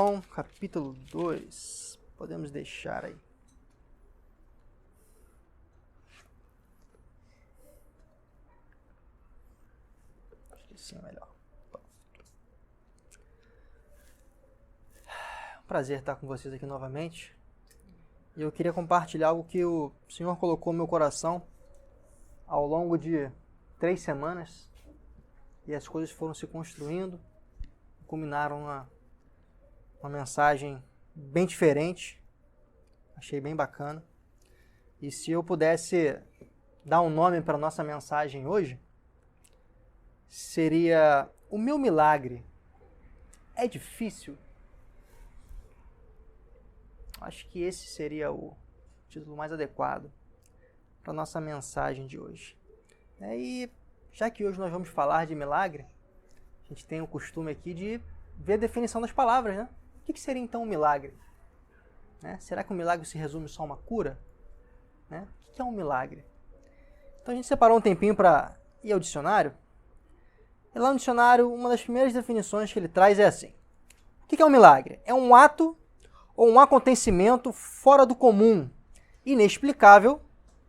João, capítulo 2. Podemos deixar aí. Acho que assim é melhor. É um prazer estar com vocês aqui novamente. E eu queria compartilhar algo que o Senhor colocou no meu coração ao longo de 3 semanas. E as coisas foram se construindo, culminaram uma mensagem bem diferente. Achei bem bacana. E se eu pudesse dar um nome para a nossa mensagem hoje, seria O Meu Milagre é Difícil? Acho que esse seria o título mais adequado para a nossa mensagem de hoje. E já que hoje nós vamos falar de milagre, a gente tem o costume aqui de ver a definição das palavras, né? O que seria então um milagre? Será que um milagre se resume só a uma cura? O que é um milagre? Então a gente separou um tempinho para ir ao dicionário. E lá no dicionário, uma das primeiras definições que ele traz é assim. O que é um milagre? É um ato ou um acontecimento fora do comum, inexplicável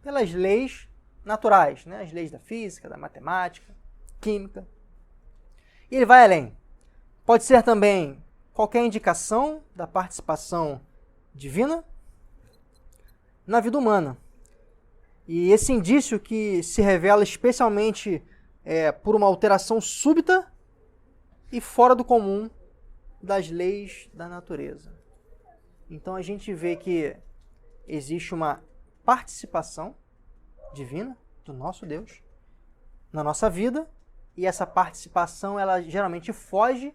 pelas leis naturais, as leis da física, da matemática, química. E ele vai além. Pode ser também qualquer indicação da participação divina na vida humana. E esse indício que se revela especialmente por uma alteração súbita e fora do comum das leis da natureza. Então a gente vê que existe uma participação divina do nosso Deus na nossa vida, e essa participação ela geralmente foge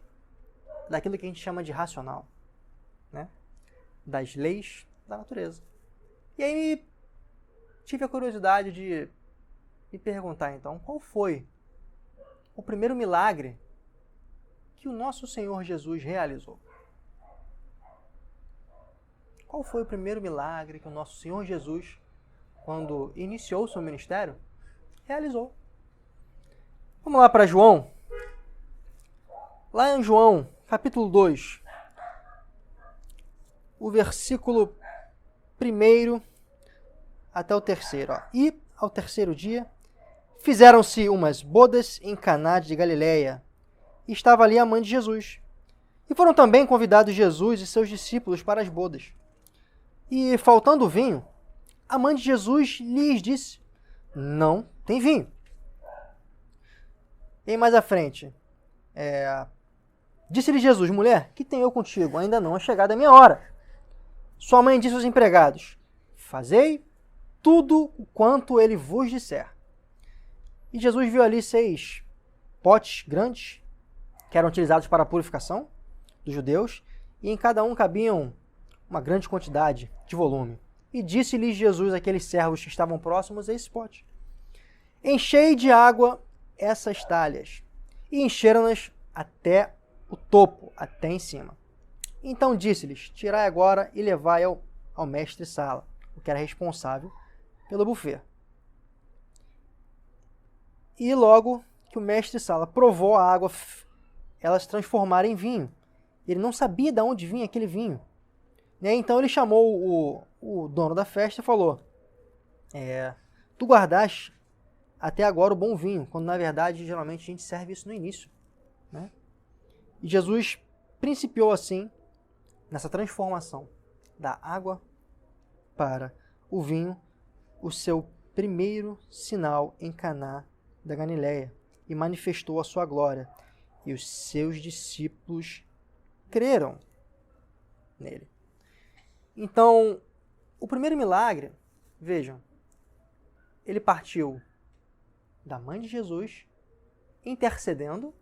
daquilo que a gente chama de racional, das leis da natureza. E aí tive a curiosidade de me perguntar então, qual foi o primeiro milagre que o nosso Senhor Jesus realizou? Qual foi o primeiro milagre que o nosso Senhor Jesus, quando iniciou o seu ministério, realizou? Vamos lá para João. Lá em João, capítulo 2, o versículo 1 até o 3º. E, ao 3º dia, fizeram-se umas bodas em Caná de Galileia, e estava ali a mãe de Jesus. E foram também convidados Jesus e seus discípulos para as bodas. E, faltando vinho, a mãe de Jesus lhes disse: não tem vinho. E mais à frente, disse-lhe Jesus: mulher, que tenho eu contigo? Ainda não é chegada a minha hora. Sua mãe disse aos empregados: fazei tudo quanto ele vos disser. E Jesus viu ali 6 potes grandes, que eram utilizados para a purificação dos judeus, e em cada um cabiam uma grande quantidade de volume. E disse-lhes Jesus àqueles servos que estavam próximos a esse pote: enchei de água essas talhas. E encheram-nas até o topo, até em cima. Então disse-lhes: tirai agora e levai ao mestre-sala, o que era responsável pelo buffet. E logo que o mestre-sala provou a água, ela se transformara em vinho. Ele não sabia de onde vinha aquele vinho. Então ele chamou o dono da festa e falou: tu guardaste até agora o bom vinho, quando na verdade geralmente a gente serve isso no início. E Jesus principiou assim, nessa transformação da água para o vinho, o seu primeiro sinal em Caná da Galileia, e manifestou a sua glória, e os seus discípulos creram nele. Então, o primeiro milagre, vejam, ele partiu da mãe de Jesus intercedendo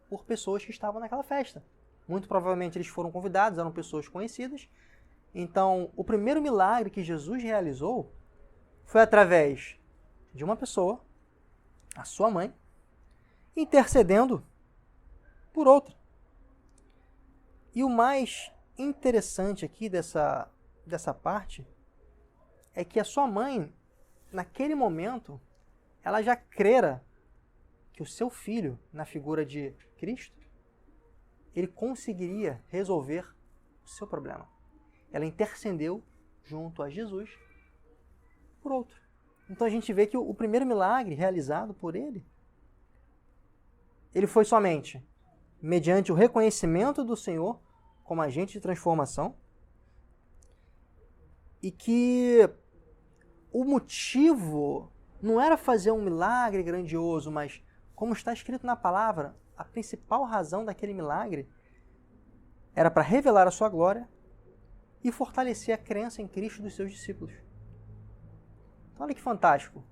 por pessoas que estavam naquela festa. Muito provavelmente eles foram convidados, eram pessoas conhecidas. Então, o primeiro milagre que Jesus realizou foi através de uma pessoa, a sua mãe, intercedendo por outra. E o mais interessante aqui dessa parte é que a sua mãe, naquele momento, ela já crera que o seu filho, na figura de Cristo, ele conseguiria resolver o seu problema. Ela intercedeu junto a Jesus por outro. Então a gente vê que o primeiro milagre realizado por ele foi somente mediante o reconhecimento do Senhor como agente de transformação, e que o motivo não era fazer um milagre grandioso, mas, como está escrito na palavra, a principal razão daquele milagre era para revelar a sua glória e fortalecer a crença em Cristo dos seus discípulos. Então, olha que fantástico.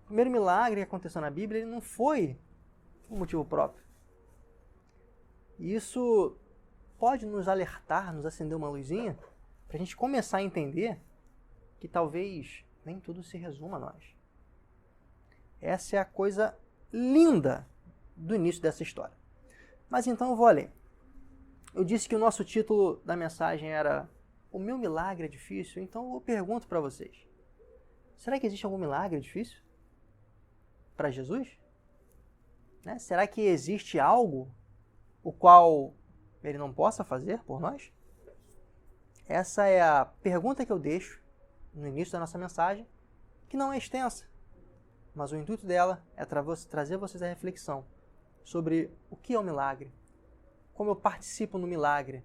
O primeiro milagre que aconteceu na Bíblia, ele não foi um motivo próprio. E isso pode nos alertar, nos acender uma luzinha, para a gente começar a entender que talvez nem tudo se resuma a nós. Essa é a coisa linda do início dessa história. Mas então eu vou além. Eu disse que o nosso título da mensagem era O Meu Milagre é Difícil, então eu pergunto para vocês. Será que existe algum milagre difícil para Jesus? Né? Será que existe algo o qual ele não possa fazer por nós? Essa é a pergunta que eu deixo no início da nossa mensagem, que não é extensa, mas o intuito dela é trazer vocês a reflexão sobre o que é o milagre, como eu participo no milagre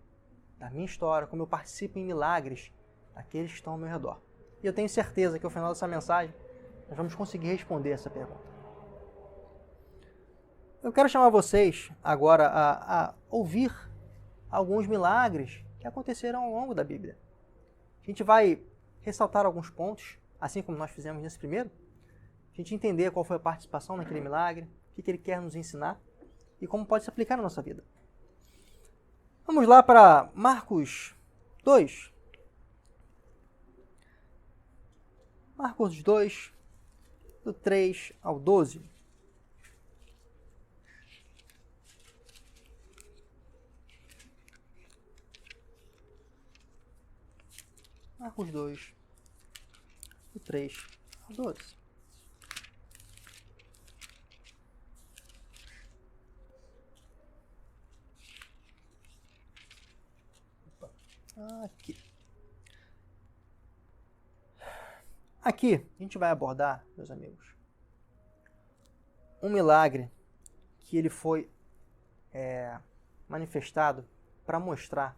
da minha história, como eu participo em milagres daqueles que estão ao meu redor. E eu tenho certeza que ao final dessa mensagem nós vamos conseguir responder essa pergunta. Eu quero chamar vocês agora a ouvir alguns milagres que aconteceram ao longo da Bíblia. A gente vai ressaltar alguns pontos, assim como nós fizemos nesse primeiro, a gente entender qual foi a participação naquele milagre, o que ele quer nos ensinar e como pode se aplicar na nossa vida. Vamos lá para Marcos 2. Marcos 2, do 3 ao 12. Marcos 2, do 3 ao 12. Aqui a gente vai abordar, meus amigos, um milagre que ele foi manifestado para mostrar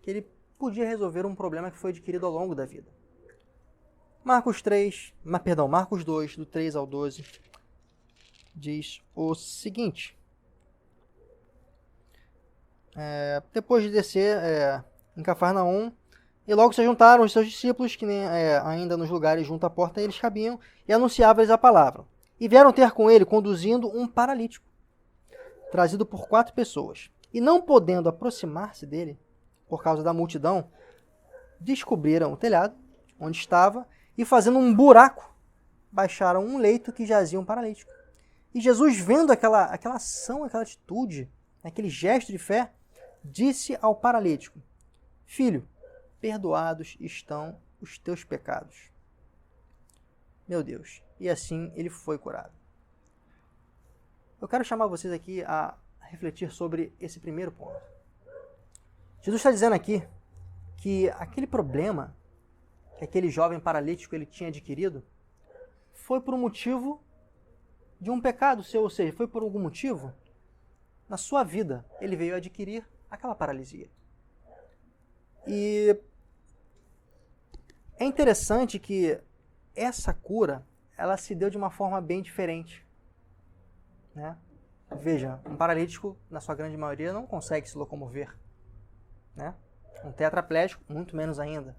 que ele podia resolver um problema que foi adquirido ao longo da vida. Marcos 2, do 3 ao 12, diz o seguinte. Depois de descer em Cafarnaum, e logo se juntaram os seus discípulos, que ainda nos lugares junto à porta eles cabiam, e anunciavam-lhes a palavra. E vieram ter com ele, conduzindo um paralítico, trazido por 4 pessoas. E não podendo aproximar-se dele, por causa da multidão, descobriram o telhado, onde estava, e fazendo um buraco, baixaram um leito que jazia um paralítico. E Jesus, vendo aquela ação, aquela atitude, aquele gesto de fé, disse ao paralítico: Filho, perdoados estão os teus pecados. Meu Deus, e assim ele foi curado. Eu quero chamar vocês aqui a refletir sobre esse primeiro ponto. Jesus está dizendo aqui que aquele problema que aquele jovem paralítico ele tinha adquirido foi por um motivo de um pecado seu, ou seja, foi por algum motivo na sua vida ele veio adquirir aquela paralisia. E é interessante que essa cura, ela se deu de uma forma bem diferente, né? Veja, um paralítico, na sua grande maioria, não consegue se locomover, né? Um tetraplégico, muito menos ainda.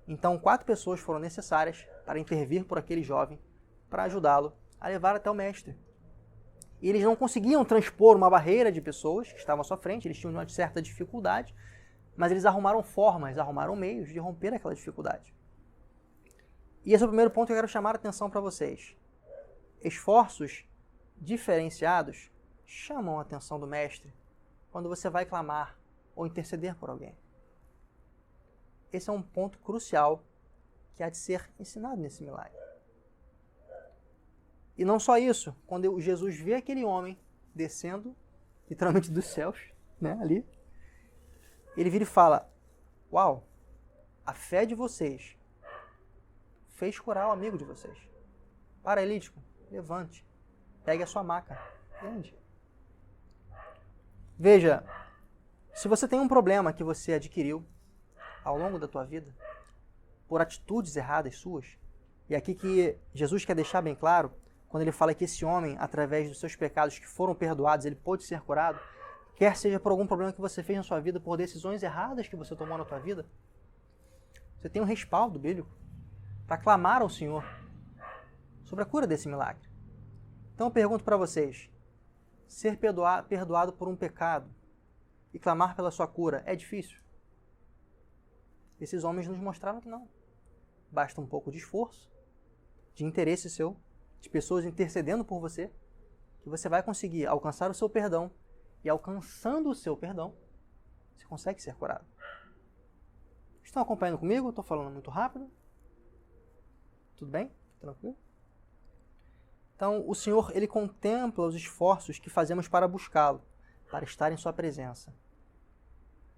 Então, 4 pessoas foram necessárias para intervir por aquele jovem, para ajudá-lo a levar até o mestre. E eles não conseguiam transpor uma barreira de pessoas que estavam à sua frente, eles tinham uma certa dificuldade, mas eles arrumaram formas, arrumaram meios de romper aquela dificuldade. E esse é o primeiro ponto que eu quero chamar a atenção para vocês. Esforços diferenciados chamam a atenção do mestre quando você vai clamar ou interceder por alguém. Esse é um ponto crucial que há de ser ensinado nesse milagre. E não só isso, quando Jesus vê aquele homem descendo, literalmente dos céus, né, ali, ele vira e fala: uau, a fé de vocês fez curar o amigo de vocês. Paralítico, levante, pegue a sua maca e ande. Veja, se você tem um problema que você adquiriu ao longo da tua vida, por atitudes erradas suas, e aqui que Jesus quer deixar bem claro, quando ele fala que esse homem, através dos seus pecados que foram perdoados, ele pôde ser curado, quer seja por algum problema que você fez na sua vida, por decisões erradas que você tomou na tua vida, você tem um respaldo bíblico para clamar ao Senhor sobre a cura desse milagre. Então eu pergunto para vocês, ser perdoado por um pecado e clamar pela sua cura é difícil? Esses homens nos mostraram que não. Basta um pouco de esforço, de interesse seu, de pessoas intercedendo por você, que você vai conseguir alcançar o seu perdão, e alcançando o seu perdão, você consegue ser curado. Estão acompanhando comigo? Estou falando muito rápido? Tudo bem? Tranquilo? Então, o Senhor, ele contempla os esforços que fazemos para buscá-lo, para estar em sua presença.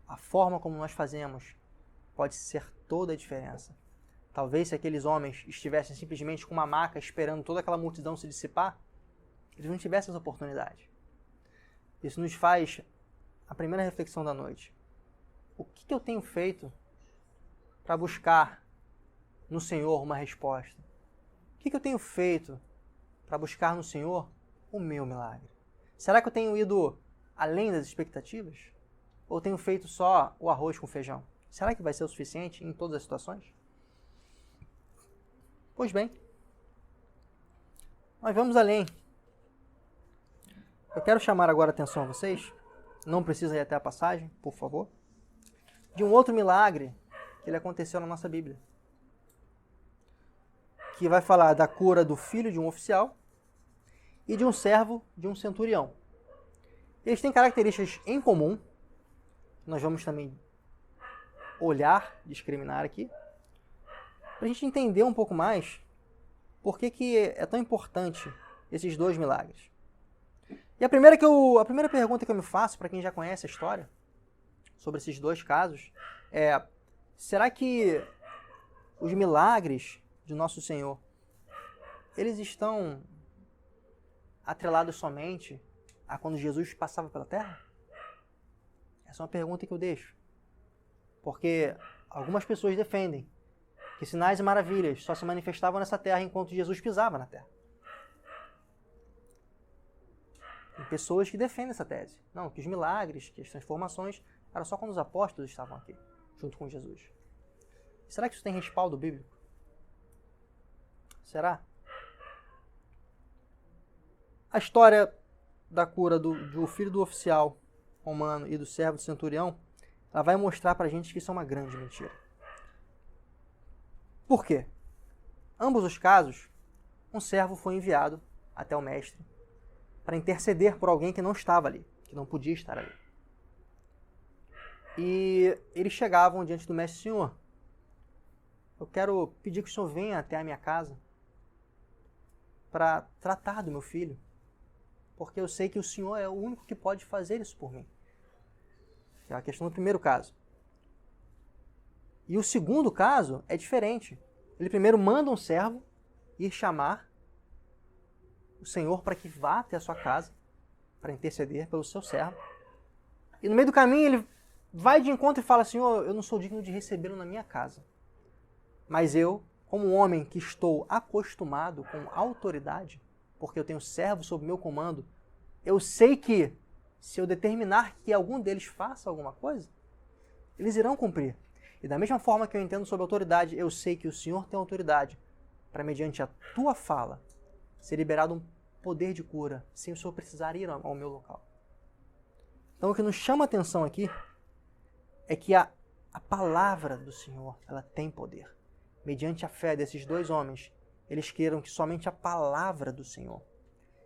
A forma como nós fazemos pode ser toda a diferença. Talvez se aqueles homens estivessem simplesmente com uma maca esperando toda aquela multidão se dissipar, eles não tivessem essa oportunidade. Isso nos faz a primeira reflexão da noite. O que eu tenho feito para buscar no Senhor uma resposta? O que eu tenho feito para buscar no Senhor o meu milagre? Será que eu tenho ido além das expectativas? Ou tenho feito só o arroz com feijão? Será que vai ser o suficiente em todas as situações? Pois bem, nós vamos além. Eu quero chamar agora a atenção a vocês, não precisa ir até a passagem, por favor, de um outro milagre que ele aconteceu na nossa Bíblia, que vai falar da cura do filho de um oficial e de um servo de um centurião. Eles têm características em comum, nós vamos também olhar, discriminar aqui, para a gente entender um pouco mais por que é tão importante esses dois milagres. E a primeira pergunta que eu me faço, para quem já conhece a história sobre esses dois casos, é: será que os milagres de Nosso Senhor, eles estão atrelados somente a quando Jesus passava pela terra? Essa é uma pergunta que eu deixo. Porque algumas pessoas defendem que sinais e maravilhas só se manifestavam nessa terra enquanto Jesus pisava na terra. Tem pessoas que defendem essa tese. Não, que os milagres, que as transformações eram só quando os apóstolos estavam aqui, junto com Jesus. Será que isso tem respaldo bíblico? Será? A história da cura do filho do oficial romano e do servo do centurião, ela vai mostrar pra gente que isso é uma grande mentira. Por quê? Ambos os casos, um servo foi enviado até o mestre para interceder por alguém que não estava ali, que não podia estar ali. E eles chegavam diante do mestre: Senhor, eu quero pedir que o Senhor venha até a minha casa para tratar do meu filho, porque eu sei que o Senhor é o único que pode fazer isso por mim. É a questão do primeiro caso. E o segundo caso é diferente. Ele primeiro manda um servo ir chamar o Senhor para que vá até a sua casa, para interceder pelo seu servo. E no meio do caminho ele vai de encontro e fala: Senhor, eu não sou digno de recebê-lo na minha casa. Mas eu, como um homem que estou acostumado com autoridade, porque eu tenho servos sob meu comando, eu sei que se eu determinar que algum deles faça alguma coisa, eles irão cumprir. E da mesma forma que eu entendo sobre autoridade, eu sei que o Senhor tem autoridade para, mediante a tua fala, ser liberado um poder de cura, sem o Senhor precisar ir ao meu local. Então o que nos chama a atenção aqui é que a palavra do Senhor, ela tem poder. Mediante a fé desses dois homens, eles creram que somente a palavra do Senhor,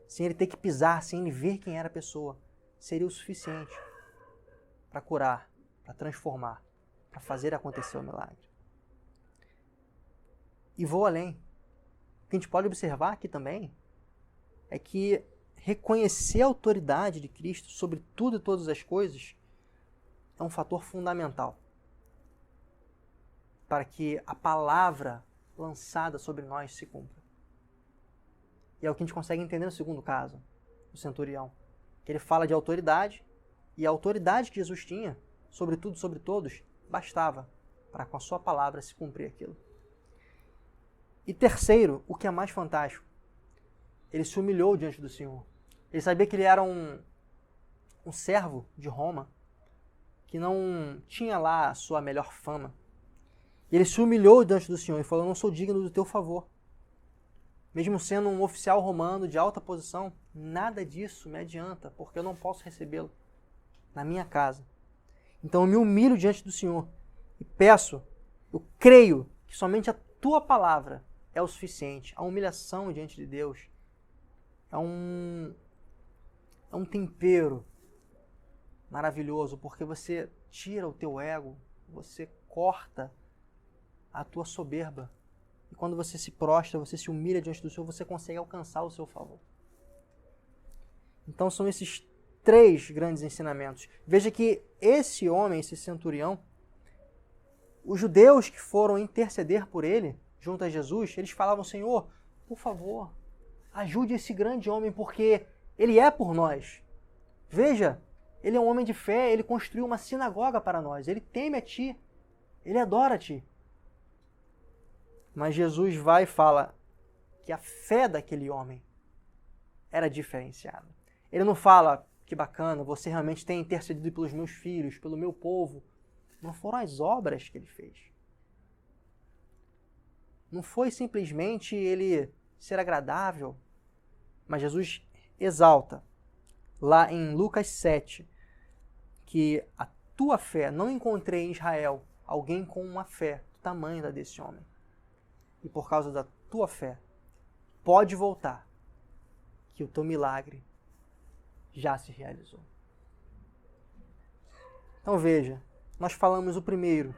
sem ele ter que pisar, sem ele ver quem era a pessoa, seria o suficiente para curar, para transformar, para fazer acontecer o milagre. E vou além. O que a gente pode observar aqui também é que reconhecer a autoridade de Cristo sobre tudo e todas as coisas é um fator fundamental para que a palavra lançada sobre nós se cumpra. E é o que a gente consegue entender no segundo caso, do centurião. Que ele fala de autoridade, e a autoridade que Jesus tinha, sobre tudo, sobre todos, bastava para com a sua palavra se cumprir aquilo. E terceiro, o que é mais fantástico, ele se humilhou diante do Senhor. Ele sabia que ele era um servo de Roma, que não tinha lá a sua melhor fama. E ele se humilhou diante do Senhor e falou: eu não sou digno do teu favor. Mesmo sendo um oficial romano de alta posição, nada disso me adianta, porque eu não posso recebê-lo na minha casa. Então eu me humilho diante do Senhor e peço, eu creio que somente a tua palavra é o suficiente. A humilhação diante de Deus é um tempero maravilhoso, porque você tira o teu ego, você corta a tua soberba. E quando você se prostra, você se humilha diante do Senhor, você consegue alcançar o seu favor. Então são esses 3 grandes ensinamentos. Veja que esse homem, esse centurião, os judeus que foram interceder por ele, junto a Jesus, eles falavam: Senhor, por favor, ajude esse grande homem, porque ele é por nós. Veja, ele é um homem de fé, ele construiu uma sinagoga para nós, ele teme a ti, ele adora a ti. Mas Jesus vai e fala que a fé daquele homem era diferenciada. Ele não fala: que bacana, você realmente tem intercedido pelos meus filhos, pelo meu povo. Não foram as obras que ele fez. Não foi simplesmente ele ser agradável. Mas Jesus exalta, lá em Lucas 7, que a tua fé, não encontrei em Israel alguém com uma fé do tamanho da desse homem. E por causa da tua fé, pode voltar, que o teu milagre já se realizou. Então veja, nós falamos o primeiro,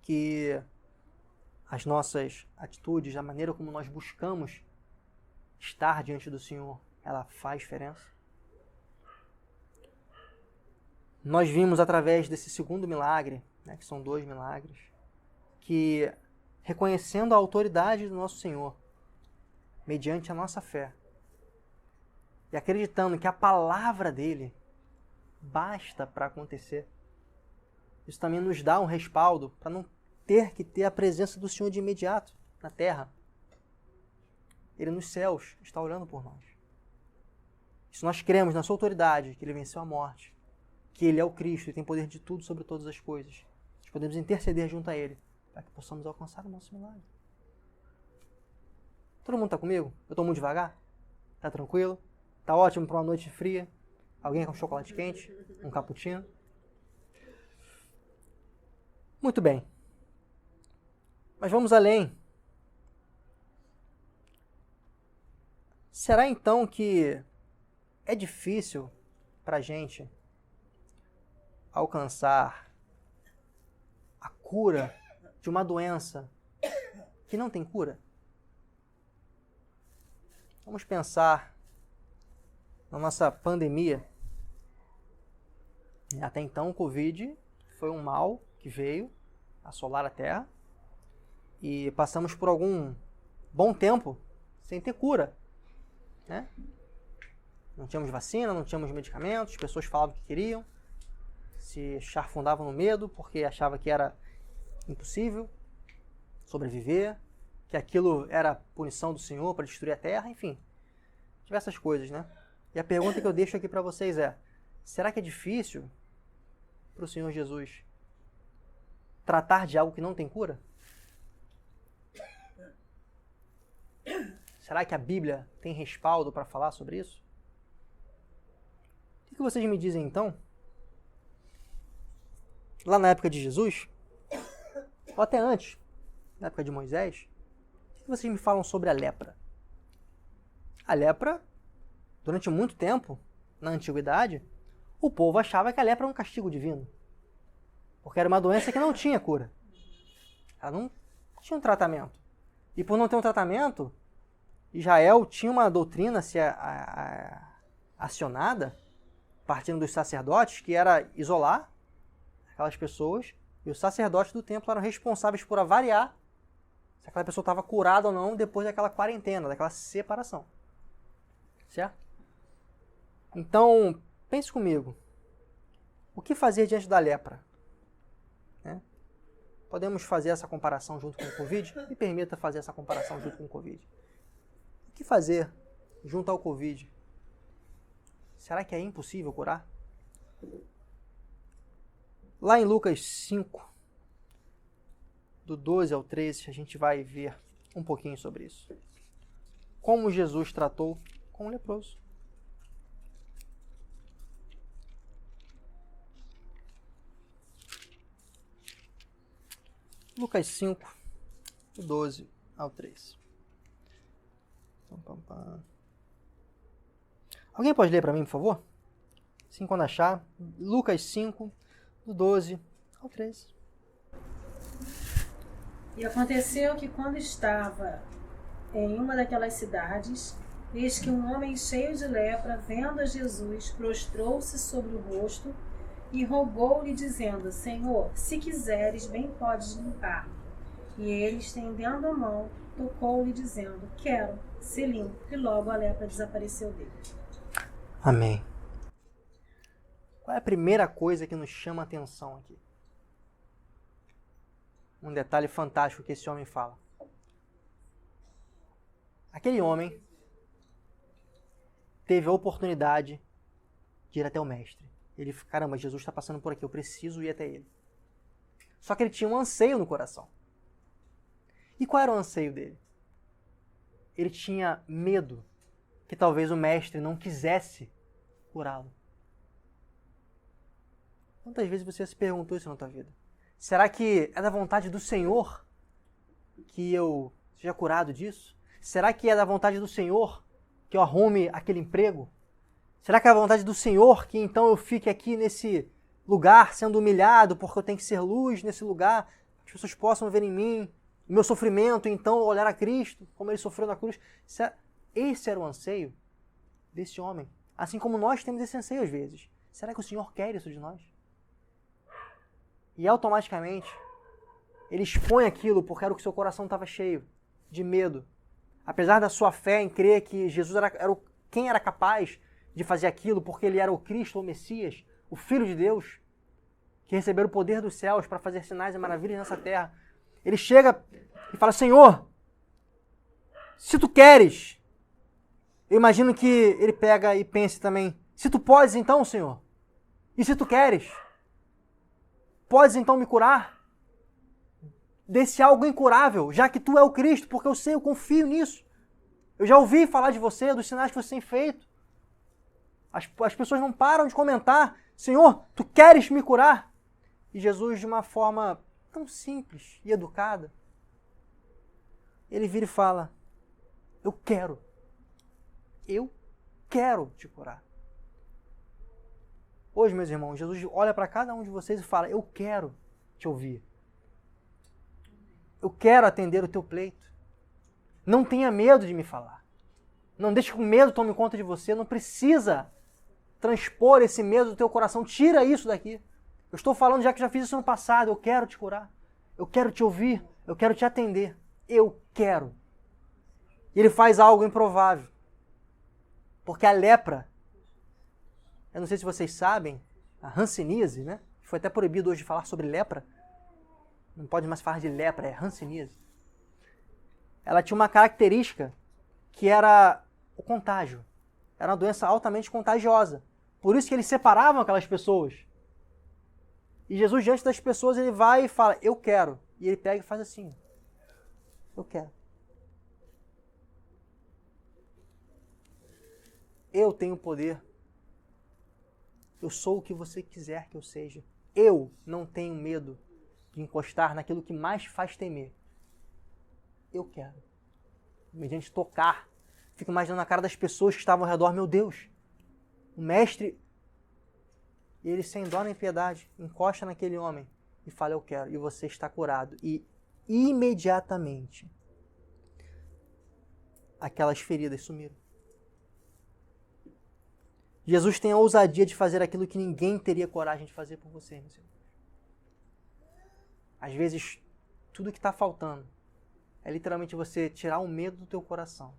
que as nossas atitudes, a maneira como nós buscamos estar diante do Senhor, ela faz diferença. Nós vimos através desse segundo milagre, que são 2 milagres, que reconhecendo a autoridade do nosso Senhor, mediante a nossa fé, e acreditando que a palavra dele basta para acontecer, isso também nos dá um respaldo para não ter que ter a presença do Senhor de imediato na terra. Ele nos céus está olhando por nós. Se nós cremos na sua autoridade, que ele venceu a morte, que ele é o Cristo e tem poder de tudo sobre todas as coisas, nós podemos interceder junto a ele para que possamos alcançar o nosso milagre. Todo mundo está comigo? Eu estou muito devagar? Está tranquilo? Está ótimo para uma noite fria? Alguém com chocolate quente? Um cappuccino? Muito bem. Mas vamos além. Será então que é difícil para a gente alcançar a cura de uma doença que não tem cura? Vamos pensar na nossa pandemia. Até então, o Covid foi um mal que veio assolar a Terra e passamos por algum bom tempo sem ter cura, né? Não tínhamos vacina, não tínhamos medicamentos, as pessoas falavam que queriam, se charfundavam no medo porque achavam que era impossível sobreviver, que aquilo era punição do Senhor para destruir a terra, enfim, diversas coisas, né? E a pergunta que eu deixo aqui para vocês é: será que é difícil para o Senhor Jesus tratar de algo que não tem cura? Será que a Bíblia tem respaldo para falar sobre isso? O que vocês me dizem então? Lá na época de Jesus, ou até antes, na época de Moisés, o que vocês me falam sobre a lepra? A lepra, durante muito tempo, na antiguidade, o povo achava que a lepra era um castigo divino. Porque era uma doença que não tinha cura. Ela não tinha um tratamento. E por não ter um tratamento, Israel tinha uma doutrina acionada, partindo dos sacerdotes, que era isolar aquelas pessoas, e os sacerdotes do templo eram responsáveis por avaliar se aquela pessoa estava curada ou não depois daquela quarentena, daquela separação. Certo? Então, pense comigo. O que fazer diante da lepra? Né? Podemos fazer essa comparação junto com o Covid? Me permita fazer essa comparação junto com o Covid. O que fazer junto ao Covid? Será que é impossível curar? Lá em Lucas 5, do 12 ao 13, a gente vai ver um pouquinho sobre isso. Como Jesus tratou com o leproso. Lucas 5, do 12 ao 13. Alguém pode ler para mim, por favor? Assim, quando achar. Lucas 5, do 12 ao 13. E aconteceu que quando estava em uma daquelas cidades, eis que um homem cheio de lepra, vendo a Jesus, prostrou-se sobre o rosto e rogou-lhe, dizendo: Senhor, se quiseres, bem podes limpar. E ele, estendendo a mão, tocou-lhe, dizendo: Quero ser limpo. E logo a lepra desapareceu dele. Amém. Qual é a primeira coisa que nos chama a atenção aqui? Um detalhe fantástico que esse homem fala. Aquele homem teve a oportunidade de ir até o mestre. Ele, caramba, Jesus está passando por aqui, eu preciso ir até ele. Só que ele tinha um anseio no coração. E qual era o anseio dele? Ele tinha medo que talvez o mestre não quisesse curá-lo. Quantas vezes você se perguntou isso na tua vida? Será que é da vontade do Senhor que eu seja curado disso? Será que é da vontade do Senhor que eu arrume aquele emprego? Será que é da vontade do Senhor que então eu fique aqui nesse lugar sendo humilhado porque eu tenho que ser luz nesse lugar? As pessoas possam ver em mim o meu sofrimento, então olhar a Cristo, como ele sofreu na cruz. Esse era o anseio desse homem. Assim como nós temos esse anseio às vezes. Será que o Senhor quer isso de nós? E automaticamente, ele expõe aquilo porque era o que seu coração estava cheio de medo. Apesar da sua fé em crer que Jesus era quem era capaz de fazer aquilo, porque ele era o Cristo, o Messias, o Filho de Deus, que recebeu o poder dos céus para fazer sinais e maravilhas nessa terra. Ele chega e fala: Senhor, se tu queres. Eu imagino que ele pega e pense também: se tu podes então, Senhor, e se tu queres, podes então me curar desse algo incurável, já que tu é o Cristo, porque eu sei, eu confio nisso. Eu já ouvi falar de você, dos sinais que você tem feito. As pessoas não param de comentar: Senhor, tu queres me curar? E Jesus, de uma forma tão simples e educada, ele vira e fala: eu quero te curar. Hoje, meus irmãos, Jesus olha para cada um de vocês e fala: eu quero te ouvir. Eu quero atender o teu pleito. Não tenha medo de me falar. Não deixe que o medo tome conta de você. Não precisa transpor esse medo do teu coração. Tira isso daqui. Eu estou falando já que já fiz isso no passado. Eu quero te curar. Eu quero te ouvir. Eu quero te atender. Eu quero. E ele faz algo improvável. Porque a lepra, eu não sei se vocês sabem, a hanseníase, né? Foi até proibido hoje falar sobre lepra. Não pode mais falar de lepra, é hanseníase. Ela tinha uma característica que era o contágio. Era uma doença altamente contagiosa. Por isso que eles separavam aquelas pessoas. E Jesus, diante das pessoas, ele vai e fala: eu quero. E ele pega e faz assim: eu quero. Eu tenho poder. Eu sou o que você quiser que eu seja. Eu não tenho medo de encostar naquilo que mais faz temer. Eu quero. Mediante tocar. Fico imaginando a cara das pessoas que estavam ao redor. Meu Deus, o mestre, ele sem dó nem piedade, encosta naquele homem e fala: eu quero. E você está curado. E imediatamente aquelas feridas sumiram. Jesus tem a ousadia de fazer aquilo que ninguém teria coragem de fazer por você, meu Senhor. Às vezes, tudo que está faltando é literalmente você tirar o medo do teu coração,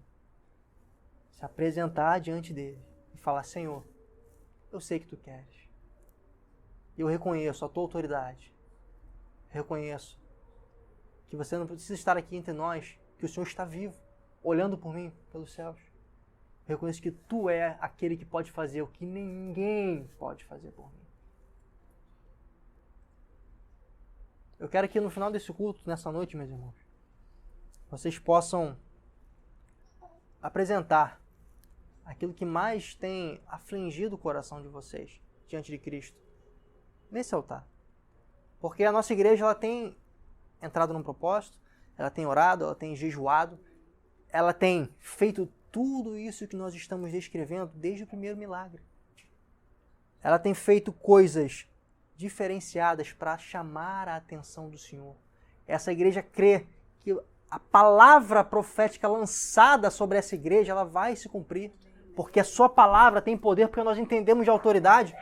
se apresentar diante dele e falar: Senhor, eu sei que tu queres. Eu reconheço a tua autoridade. Reconheço que você não precisa estar aqui entre nós, que o Senhor está vivo, olhando por mim pelos céus. Eu reconheço que tu é aquele que pode fazer o que ninguém pode fazer por mim. Eu quero que no final desse culto, nessa noite, meus irmãos, vocês possam apresentar aquilo que mais tem afligido o coração de vocês diante de Cristo, nesse altar. Porque a nossa igreja, ela tem entrado num propósito, ela tem orado, ela tem jejuado, ela tem feito tudo isso que nós estamos descrevendo desde o primeiro milagre. Ela tem feito coisas diferenciadas para chamar a atenção do Senhor. Essa igreja crê que a palavra profética lançada sobre essa igreja, ela vai se cumprir, porque a sua palavra tem poder, porque nós entendemos de autoridade.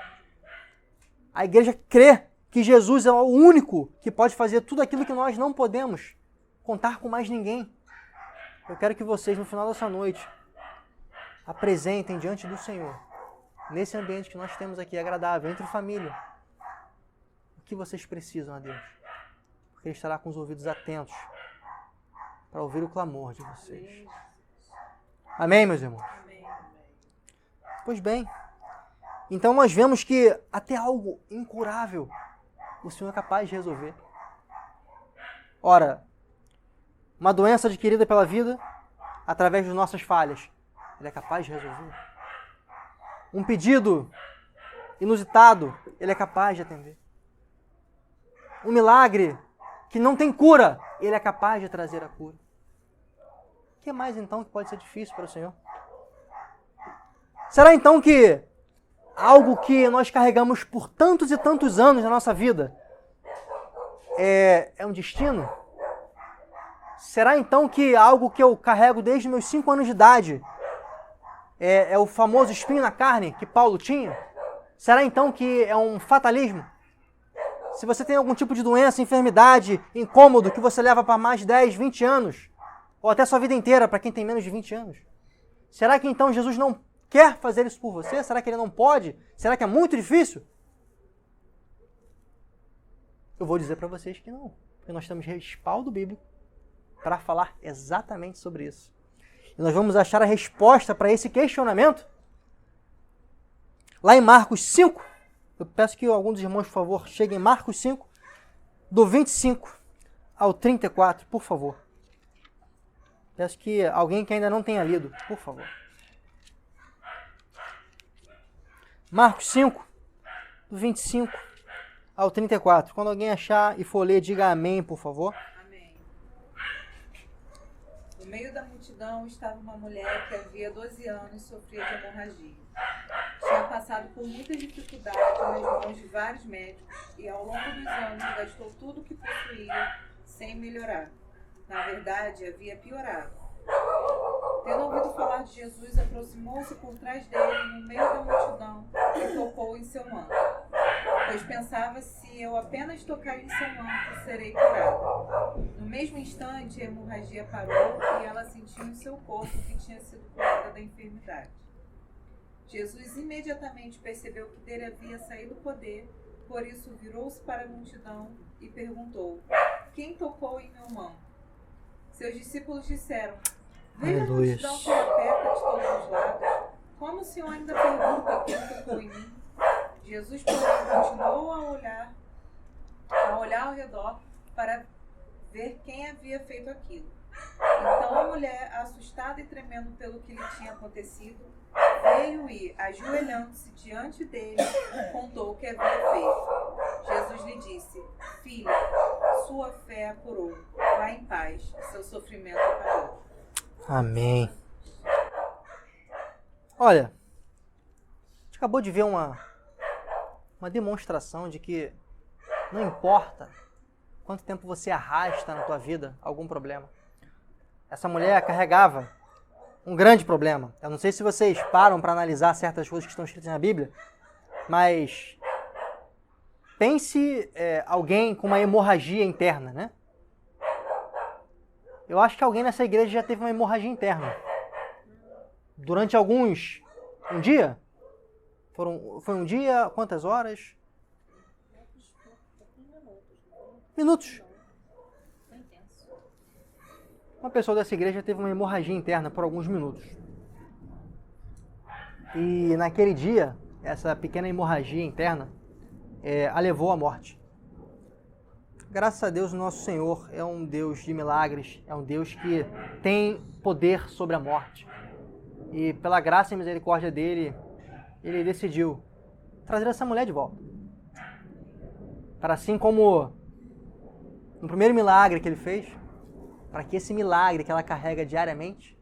A igreja crê que Jesus é o único que pode fazer tudo aquilo que nós não podemos contar com mais ninguém. Eu quero que vocês, no final dessa noite, apresentem diante do Senhor, nesse ambiente que nós temos aqui, agradável, entre família, o que vocês precisam a Deus. Porque Ele estará com os ouvidos atentos para ouvir o clamor de vocês. Amém, meus irmãos? Amém. Pois bem, então nós vemos que até algo incurável o Senhor é capaz de resolver. Ora, uma doença adquirida pela vida, através de nossas falhas, Ele é capaz de resolver. Um pedido inusitado, Ele é capaz de atender. Um milagre que não tem cura, Ele é capaz de trazer a cura. O que mais então que pode ser difícil para o Senhor? Será então que algo que nós carregamos por tantos e tantos anos na nossa vida é um destino? Será então que algo que eu carrego desde meus 5 anos de idade é o famoso espinho na carne que Paulo tinha? Será então que é um fatalismo? Se você tem algum tipo de doença, enfermidade, incômodo que você leva para mais de 10, 20 anos, ou até sua vida inteira para quem tem menos de 20 anos, será que então Jesus não quer fazer isso por você? Será que Ele não pode? Será que é muito difícil? Eu vou dizer para vocês que não, porque nós temos respaldo bíblico para falar exatamente sobre isso. E nós vamos achar a resposta para esse questionamento lá em Marcos 5. Eu peço que algum dos irmãos, por favor, cheguem em Marcos 5, do 25 ao 34, por favor. Peço que alguém que ainda não tenha lido, por favor. Marcos 5, do 25 ao 34. Quando alguém achar e for ler, diga amém, por favor. Amém. No meio da multidão estava uma mulher que havia 12 anos sofria de hemorragia. Tinha passado por muitas dificuldades nas mãos de vários médicos e ao longo dos anos gastou tudo o que possuía sem melhorar. Na verdade, havia piorado. Tendo ouvido falar de Jesus, aproximou-se por trás dele no meio da multidão e tocou em seu manto. Pois pensava, se eu apenas tocar em seu manto, serei curado. No mesmo instante, a hemorragia parou e ela sentiu em seu corpo que tinha sido curada da enfermidade. Jesus imediatamente percebeu que dele havia saído o poder, por isso virou-se para a multidão e perguntou: quem tocou em meu manto? Seus discípulos disseram: veja a multidão que aperta de todos os lados. Como o Senhor ainda pergunta quem tocou em mim? Jesus, porém, continuou a olhar ao redor para ver quem havia feito aquilo. Então a mulher, assustada e tremendo pelo que lhe tinha acontecido, veio e, ajoelhando-se diante dele, contou o que havia feito. Jesus lhe disse: filha, sua fé a curou. Vá em paz, seu sofrimento acabou. Amém. Olha, a gente acabou de ver uma demonstração de que não importa quanto tempo você arrasta na tua vida algum problema. Essa mulher carregava um grande problema. Eu não sei se vocês param para analisar certas coisas que estão escritas na Bíblia, mas pense alguém com uma hemorragia interna, né? Eu acho que alguém nessa igreja já teve uma hemorragia interna. Durante um dia? Foi um dia? Quantas horas? Minutos. Uma pessoa dessa igreja teve uma hemorragia interna por alguns minutos. E naquele dia, essa pequena hemorragia interna a levou à morte. Graças a Deus, o nosso Senhor é um Deus de milagres, é um Deus que tem poder sobre a morte. E pela graça e misericórdia dele, ele decidiu trazer essa mulher de volta. Para assim como no primeiro milagre que ele fez, para que esse milagre que ela carrega diariamente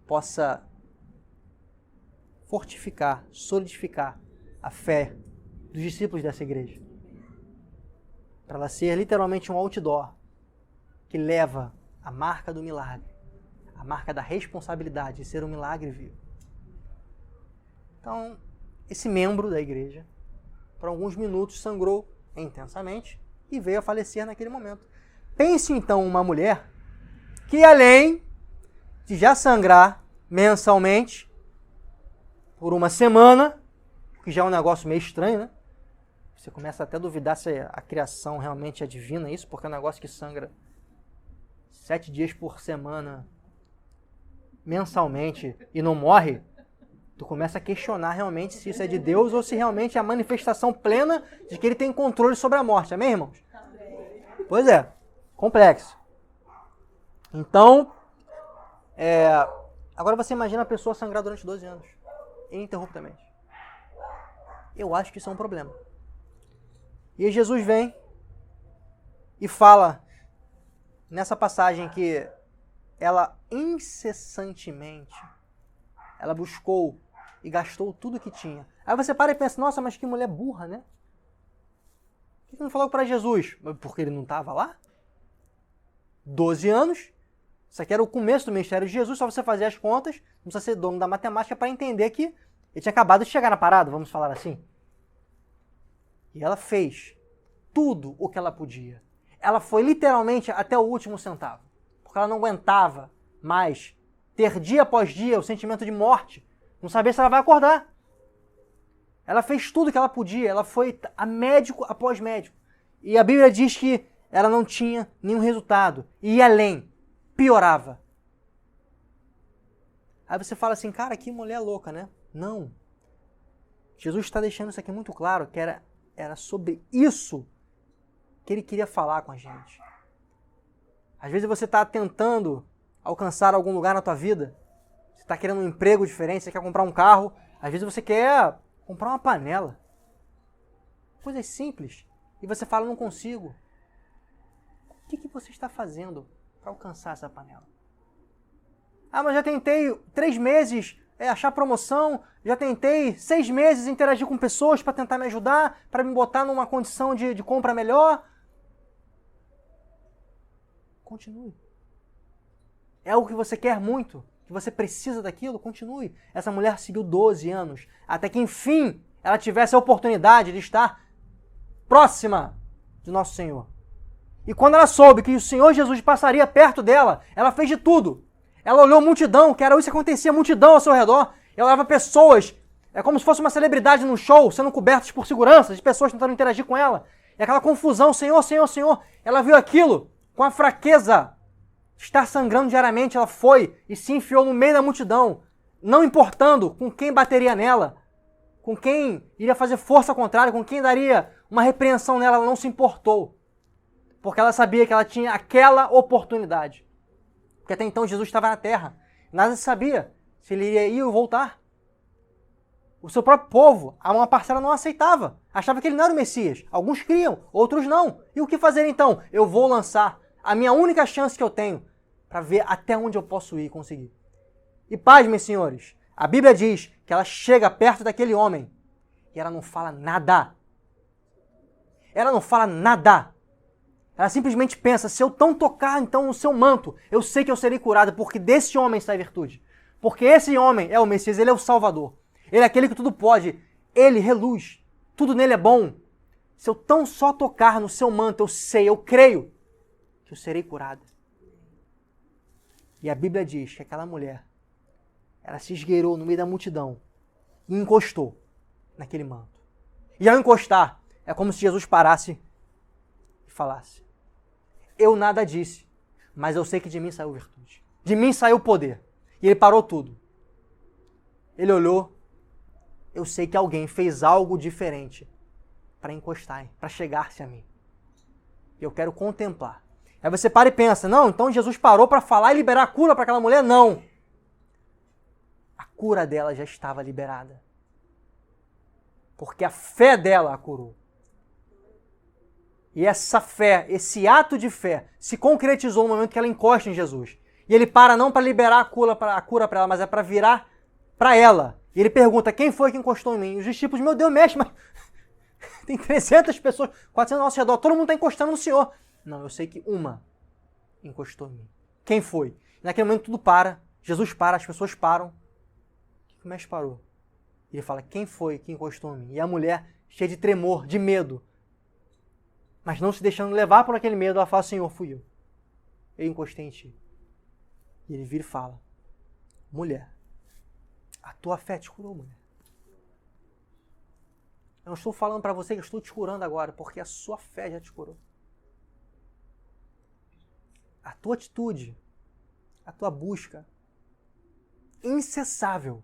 possa fortificar, solidificar a fé dos discípulos dessa igreja. Para ela ser literalmente um outdoor que leva a marca do milagre, a marca da responsabilidade de ser um milagre vivo. Então, esse membro da igreja, por alguns minutos, sangrou intensamente e veio a falecer naquele momento. Pense então uma mulher que, além de já sangrar mensalmente por uma semana, que já é um negócio meio estranho, né? Você começa até a duvidar se a criação realmente é divina, isso, porque é um negócio que sangra 7 dias por semana, mensalmente, e não morre. Tu começa a questionar realmente se isso é de Deus ou se realmente é a manifestação plena de que ele tem controle sobre a morte. Amém, irmãos? Pois é, complexo. Então, agora você imagina a pessoa sangrar durante 12 anos, ininterruptamente. Eu acho que isso é um problema. E aí Jesus vem e fala nessa passagem que ela incessantemente, ela buscou e gastou tudo que tinha. Aí você para e pensa, nossa, mas que mulher burra, né? Por que não falou para Jesus? Porque ele não estava lá? 12 anos, isso aqui era o começo do ministério de Jesus, só você fazer as contas, não precisa ser dono da matemática para entender que ele tinha acabado de chegar na parada, vamos falar assim. E ela fez tudo o que ela podia. Ela foi literalmente até o último centavo, porque ela não aguentava mais ter dia após dia o sentimento de morte, não saber se ela vai acordar. Ela fez tudo o que ela podia, ela foi a médico após médico. E a Bíblia diz que ela não tinha nenhum resultado. E ia além, piorava. Aí você fala assim, cara, que mulher louca, né? Não. Jesus está deixando isso aqui muito claro, que era sobre isso que ele queria falar com a gente. Às vezes você está tentando alcançar algum lugar na tua vida, você está querendo um emprego diferente, você quer comprar um carro, às vezes você quer comprar uma panela. Coisas simples. E você fala, não consigo. O que você está fazendo para alcançar essa panela? Ah, mas já tentei 3 meses achar promoção, já tentei 6 meses interagir com pessoas para tentar me ajudar, para me botar numa condição de compra melhor. Continue. É algo que você quer muito, que você precisa daquilo, continue. Essa mulher seguiu 12 anos, até que enfim ela tivesse a oportunidade de estar próxima de Nosso Senhor. E quando ela soube que o Senhor Jesus passaria perto dela, ela fez de tudo. Ela olhou a multidão, que era isso que acontecia, multidão ao seu redor. Ela olhava pessoas, como se fosse uma celebridade num show, sendo cobertas por seguranças, de pessoas tentando interagir com ela. E aquela confusão, Senhor, Senhor, Senhor. Ela viu aquilo com a fraqueza de estar sangrando diariamente. Ela foi e se enfiou no meio da multidão, não importando com quem bateria nela, com quem iria fazer força contrária, com quem daria uma repreensão nela. Ela não se importou, porque ela sabia que ela tinha aquela oportunidade. Porque até então Jesus estava na terra. Nada se sabia se ele iria ir ou voltar. O seu próprio povo, uma parcela não aceitava. Achava que ele não era o Messias. Alguns criam, outros não. E o que fazer então? Eu vou lançar a minha única chance que eu tenho para ver até onde eu posso ir e conseguir. E paz, meus senhores, a Bíblia diz que ela chega perto daquele homem e ela não fala nada. Ela não fala nada. Ela simplesmente pensa, se eu não tocar então no seu manto, eu sei que eu serei curada, porque desse homem sai virtude. Porque esse homem é o Messias, ele é o Salvador. Ele é aquele que tudo pode, ele reluz, tudo nele é bom. Se eu tão só tocar no seu manto, eu creio que eu serei curada. E a Bíblia diz que aquela mulher, ela se esgueirou no meio da multidão e encostou naquele manto. E ao encostar, é como se Jesus parasse e falasse: eu nada disse, mas eu sei que de mim saiu virtude. De mim saiu poder. E ele parou tudo. Ele olhou, eu sei que alguém fez algo diferente para encostar, para chegar-se a mim. E eu quero contemplar. Aí você para e pensa, não, então Jesus parou para falar e liberar a cura para aquela mulher? Não. A cura dela já estava liberada. Porque a fé dela a curou. E essa fé, esse ato de fé, se concretizou no momento que ela encosta em Jesus. E ele para não para liberar a cura para ela, mas é para virar para ela. E ele pergunta, quem foi que encostou em mim? E os discípulos, meu Deus, mestre, mas tem 300 pessoas, 400 ao nosso redor, todo mundo está encostando no Senhor. Não, eu sei que uma encostou em mim. Quem foi? Naquele momento tudo para, Jesus para, as pessoas param. O que o mestre parou? Ele fala, quem foi que encostou em mim? E a mulher, cheia de tremor, de medo, mas não se deixando levar por aquele medo, ela fala, Senhor, fui eu. Eu encostei em ti. E ele vira e fala, mulher, a tua fé te curou, mulher. Eu não estou falando para você que eu estou te curando agora, porque a sua fé já te curou. A tua atitude, a tua busca incessável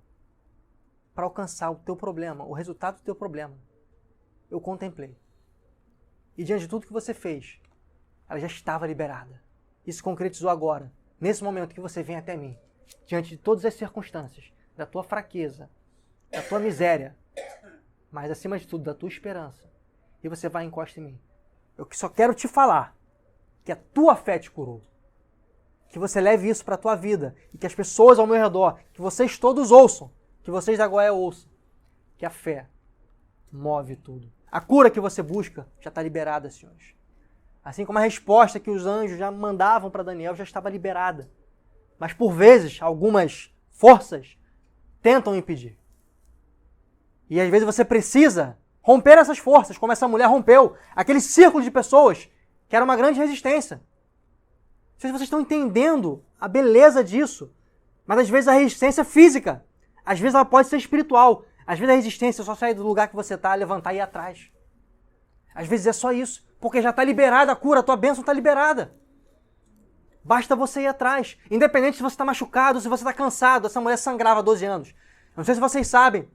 para alcançar o teu problema, o resultado do teu problema, eu contemplei. E diante de tudo que você fez, ela já estava liberada. Isso concretizou agora, nesse momento que você vem até mim, diante de todas as circunstâncias, da tua fraqueza, da tua miséria, mas acima de tudo, da tua esperança. E você vai e encosta em mim. Eu só quero te falar que a tua fé te curou. Que você leve isso para a tua vida e que as pessoas ao meu redor, que vocês todos ouçam, que vocês da Goiás ouçam, que a fé move tudo. A cura que você busca já está liberada, senhores. Assim como a resposta que os anjos já mandavam para Daniel já estava liberada. Mas por vezes, algumas forças tentam impedir. E às vezes você precisa romper essas forças, como essa mulher rompeu. Aquele círculo de pessoas que era uma grande resistência. Não sei se vocês estão entendendo a beleza disso. Mas às vezes a resistência é física. Às vezes ela pode ser espiritual. Às vezes a resistência é só sair do lugar que você está, levantar e ir atrás. Às vezes é só isso. Porque já está liberada a cura, a tua bênção está liberada. Basta você ir atrás. Independente se você está machucado, se você está cansado. Essa mulher sangrava há 12 anos. Não sei se vocês sabem,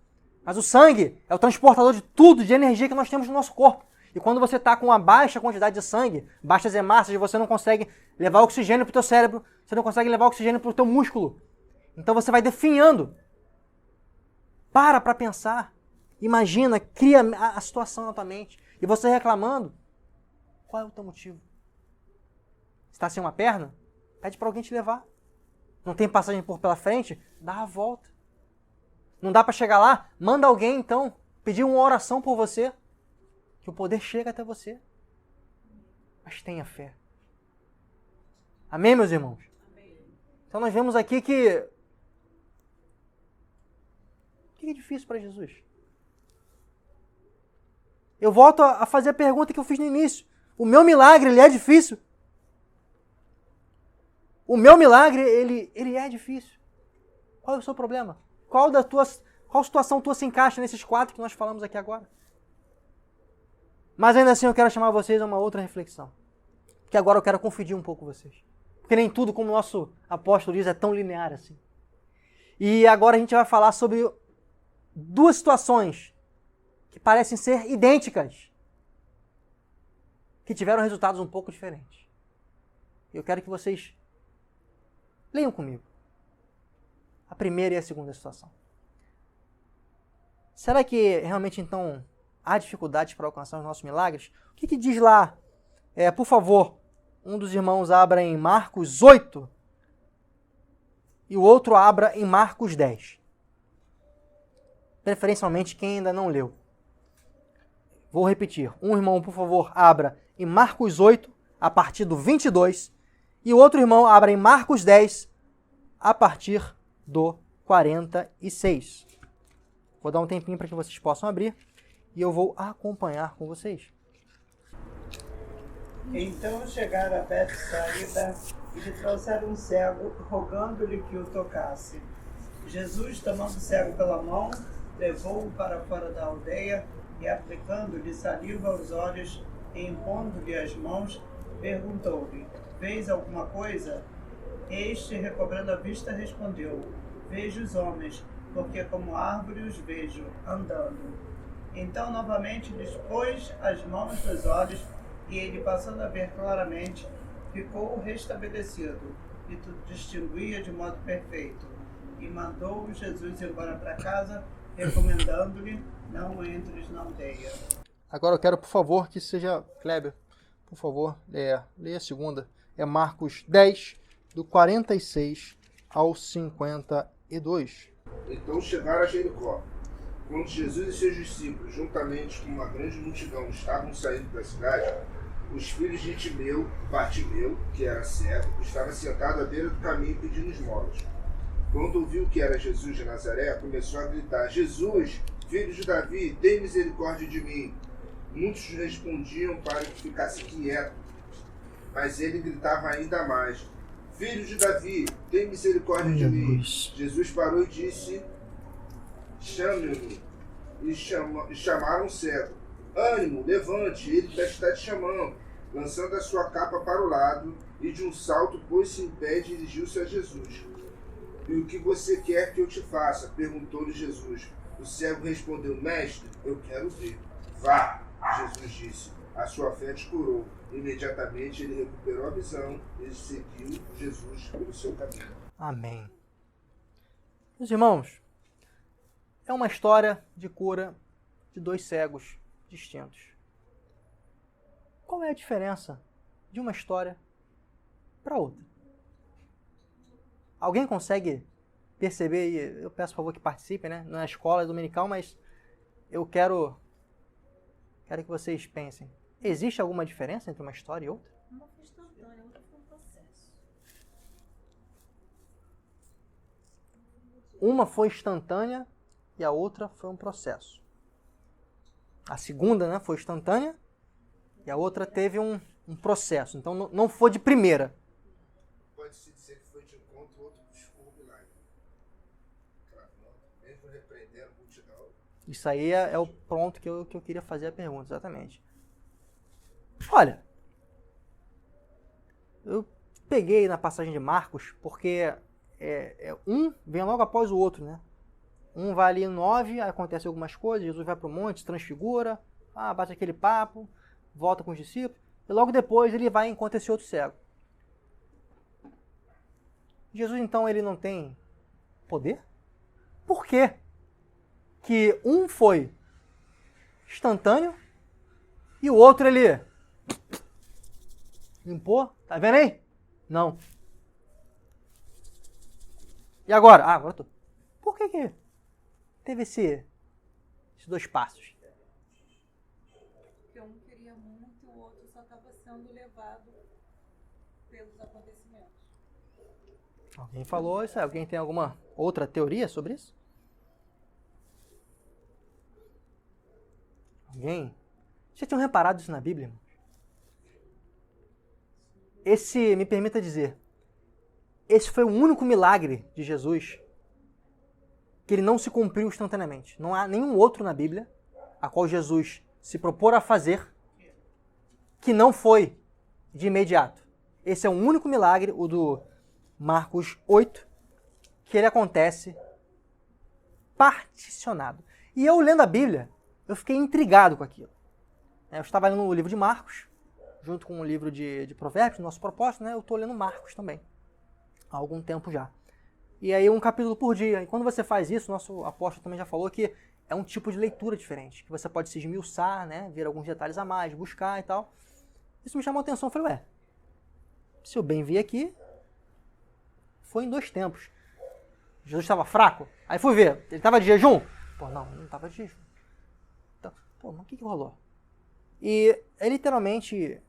mas o sangue é o transportador de tudo, de energia que nós temos no nosso corpo. E quando você está com uma baixa quantidade de sangue, baixas hemácias, você não consegue levar oxigênio para o teu cérebro, você não consegue levar oxigênio para o teu músculo. Então você vai definhando. Para pensar. Imagina, cria a situação na tua mente. E você reclamando, qual é o teu motivo? Está sem uma perna? Pede para alguém te levar. Não tem passagem por pela frente? Dá a volta. Não dá para chegar lá? Manda alguém, então, pedir uma oração por você, que o poder chega até você. Mas tenha fé. Amém, meus irmãos? Amém. Então nós vemos aqui que... O que é difícil para Jesus? Eu volto a fazer a pergunta que eu fiz no início. O meu milagre, ele é difícil? O meu milagre, ele é difícil. Qual é o seu problema? Qual situação tua se encaixa nesses 4 que nós falamos aqui agora? Mas ainda assim eu quero chamar vocês a uma outra reflexão. Que agora eu quero confundir um pouco vocês. Porque nem tudo, como o nosso apóstolo diz, é tão linear assim. E agora a gente vai falar sobre 2 situações que parecem ser idênticas, que tiveram resultados um pouco diferentes. Eu quero que vocês leiam comigo a primeira e a segunda situação. Será que realmente então há dificuldades para alcançar os nossos milagres? O que diz lá? Por favor, um dos irmãos abra em Marcos 8 e o outro abra em Marcos 10. Preferencialmente quem ainda não leu. Vou repetir. Um irmão, por favor, abra em Marcos 8, a partir do 22, e o outro irmão abra em Marcos 10, a partir do 46. Vou dar um tempinho para que vocês possam abrir e eu vou acompanhar com vocês. Então chegaram a Betsaída e lhe trouxeram um cego, rogando-lhe que o tocasse. Jesus, tomando o cego pela mão, levou-o para fora da aldeia e, aplicando-lhe saliva aos olhos e impondo-lhe as mãos, perguntou-lhe: Vês alguma coisa? Este, recobrando a vista, respondeu: Vejo os homens, porque como árvore os vejo, andando. Então novamente lhes pôs as mãos nos olhos, e ele, passando a ver claramente, ficou restabelecido, e distinguia de modo perfeito. E mandou Jesus embora para casa, recomendando-lhe: Não entres na aldeia. Agora eu quero, por favor, que seja Kleber, por favor, leia a segunda. É Marcos 10, do 46 ao 52. Então chegaram a Jericó. Quando Jesus e seus discípulos, juntamente com uma grande multidão, estavam saindo da cidade, os filhos de Timeu, Bartimeu, que era cego, estava sentado à beira do caminho pedindo esmolas. Quando ouviu que era Jesus de Nazaré, começou a gritar: Jesus, filho de Davi, tem misericórdia de mim. Muitos respondiam para que ficasse quieto, mas ele gritava ainda mais: Filho de Davi, tem misericórdia de mim. Jesus parou e disse: Chame-o. E chamaram o cego. Ânimo, levante, ele está te chamando. Lançando a sua capa para o lado, e de um salto pôs-se em pé e dirigiu-se a Jesus. E o que você quer que eu te faça? Perguntou-lhe Jesus. O cego respondeu: Mestre, eu quero ver. Vá, Jesus disse. A sua fé te curou. Imediatamente ele recuperou a visão e seguiu Jesus pelo seu caminho. Amém. Meus irmãos, é uma história de cura de dois cegos distintos. Qual é a diferença de uma história para outra? Alguém consegue perceber? E eu peço por favor que participem, né? Não é escola dominical, mas eu quero que vocês pensem. Existe alguma diferença entre uma história e outra? Uma foi instantânea, outra foi um processo. Uma foi instantânea e a outra foi um processo. A segunda, né, foi instantânea e a outra teve um processo. Então não foi de primeira. Pode-se dizer que foi de encontro, outro buscou o milagre. Mesmo repreendendo a multidão. Isso aí é o ponto que eu queria fazer a pergunta, exatamente. Olha, eu peguei na passagem de Marcos porque um vem logo após o outro, né? Um vai ali no 9, aí acontece algumas coisas, Jesus vai para o monte, se transfigura, bate aquele papo, volta com os discípulos, e logo depois ele vai e encontra esse outro cego. Jesus, então, ele não tem poder? Por quê? Que um foi instantâneo e o outro ele limpou? Tá vendo aí? Não. E agora? Agora eu tô. Por que teve esses dois passos? Porque um queria muito e o outro só estava sendo levado pelos acontecimentos. Alguém falou isso? Alguém tem alguma outra teoria sobre isso? Alguém? Vocês tinham reparado isso na Bíblia? Me permita dizer, esse foi o único milagre de Jesus que ele não se cumpriu instantaneamente. Não há nenhum outro na Bíblia a qual Jesus se propôs a fazer que não foi de imediato. Esse é o único milagre, o do Marcos 8, que ele acontece particionado. E eu lendo a Bíblia, eu fiquei intrigado com aquilo. Eu estava lendo o livro de Marcos, junto com o livro de Provérbios, nosso propósito, né? Eu estou lendo Marcos também, há algum tempo já. E aí um capítulo por dia. E quando você faz isso, nosso apóstolo também já falou que é um tipo de leitura diferente, que você pode se esmiuçar, né? Ver alguns detalhes a mais, buscar e tal. Isso me chamou a atenção. Eu falei, se eu bem vi aqui, foi em 2 tempos. Jesus estava fraco. Aí fui ver, ele estava de jejum? Não estava de jejum. Então, mas o que rolou? E é literalmente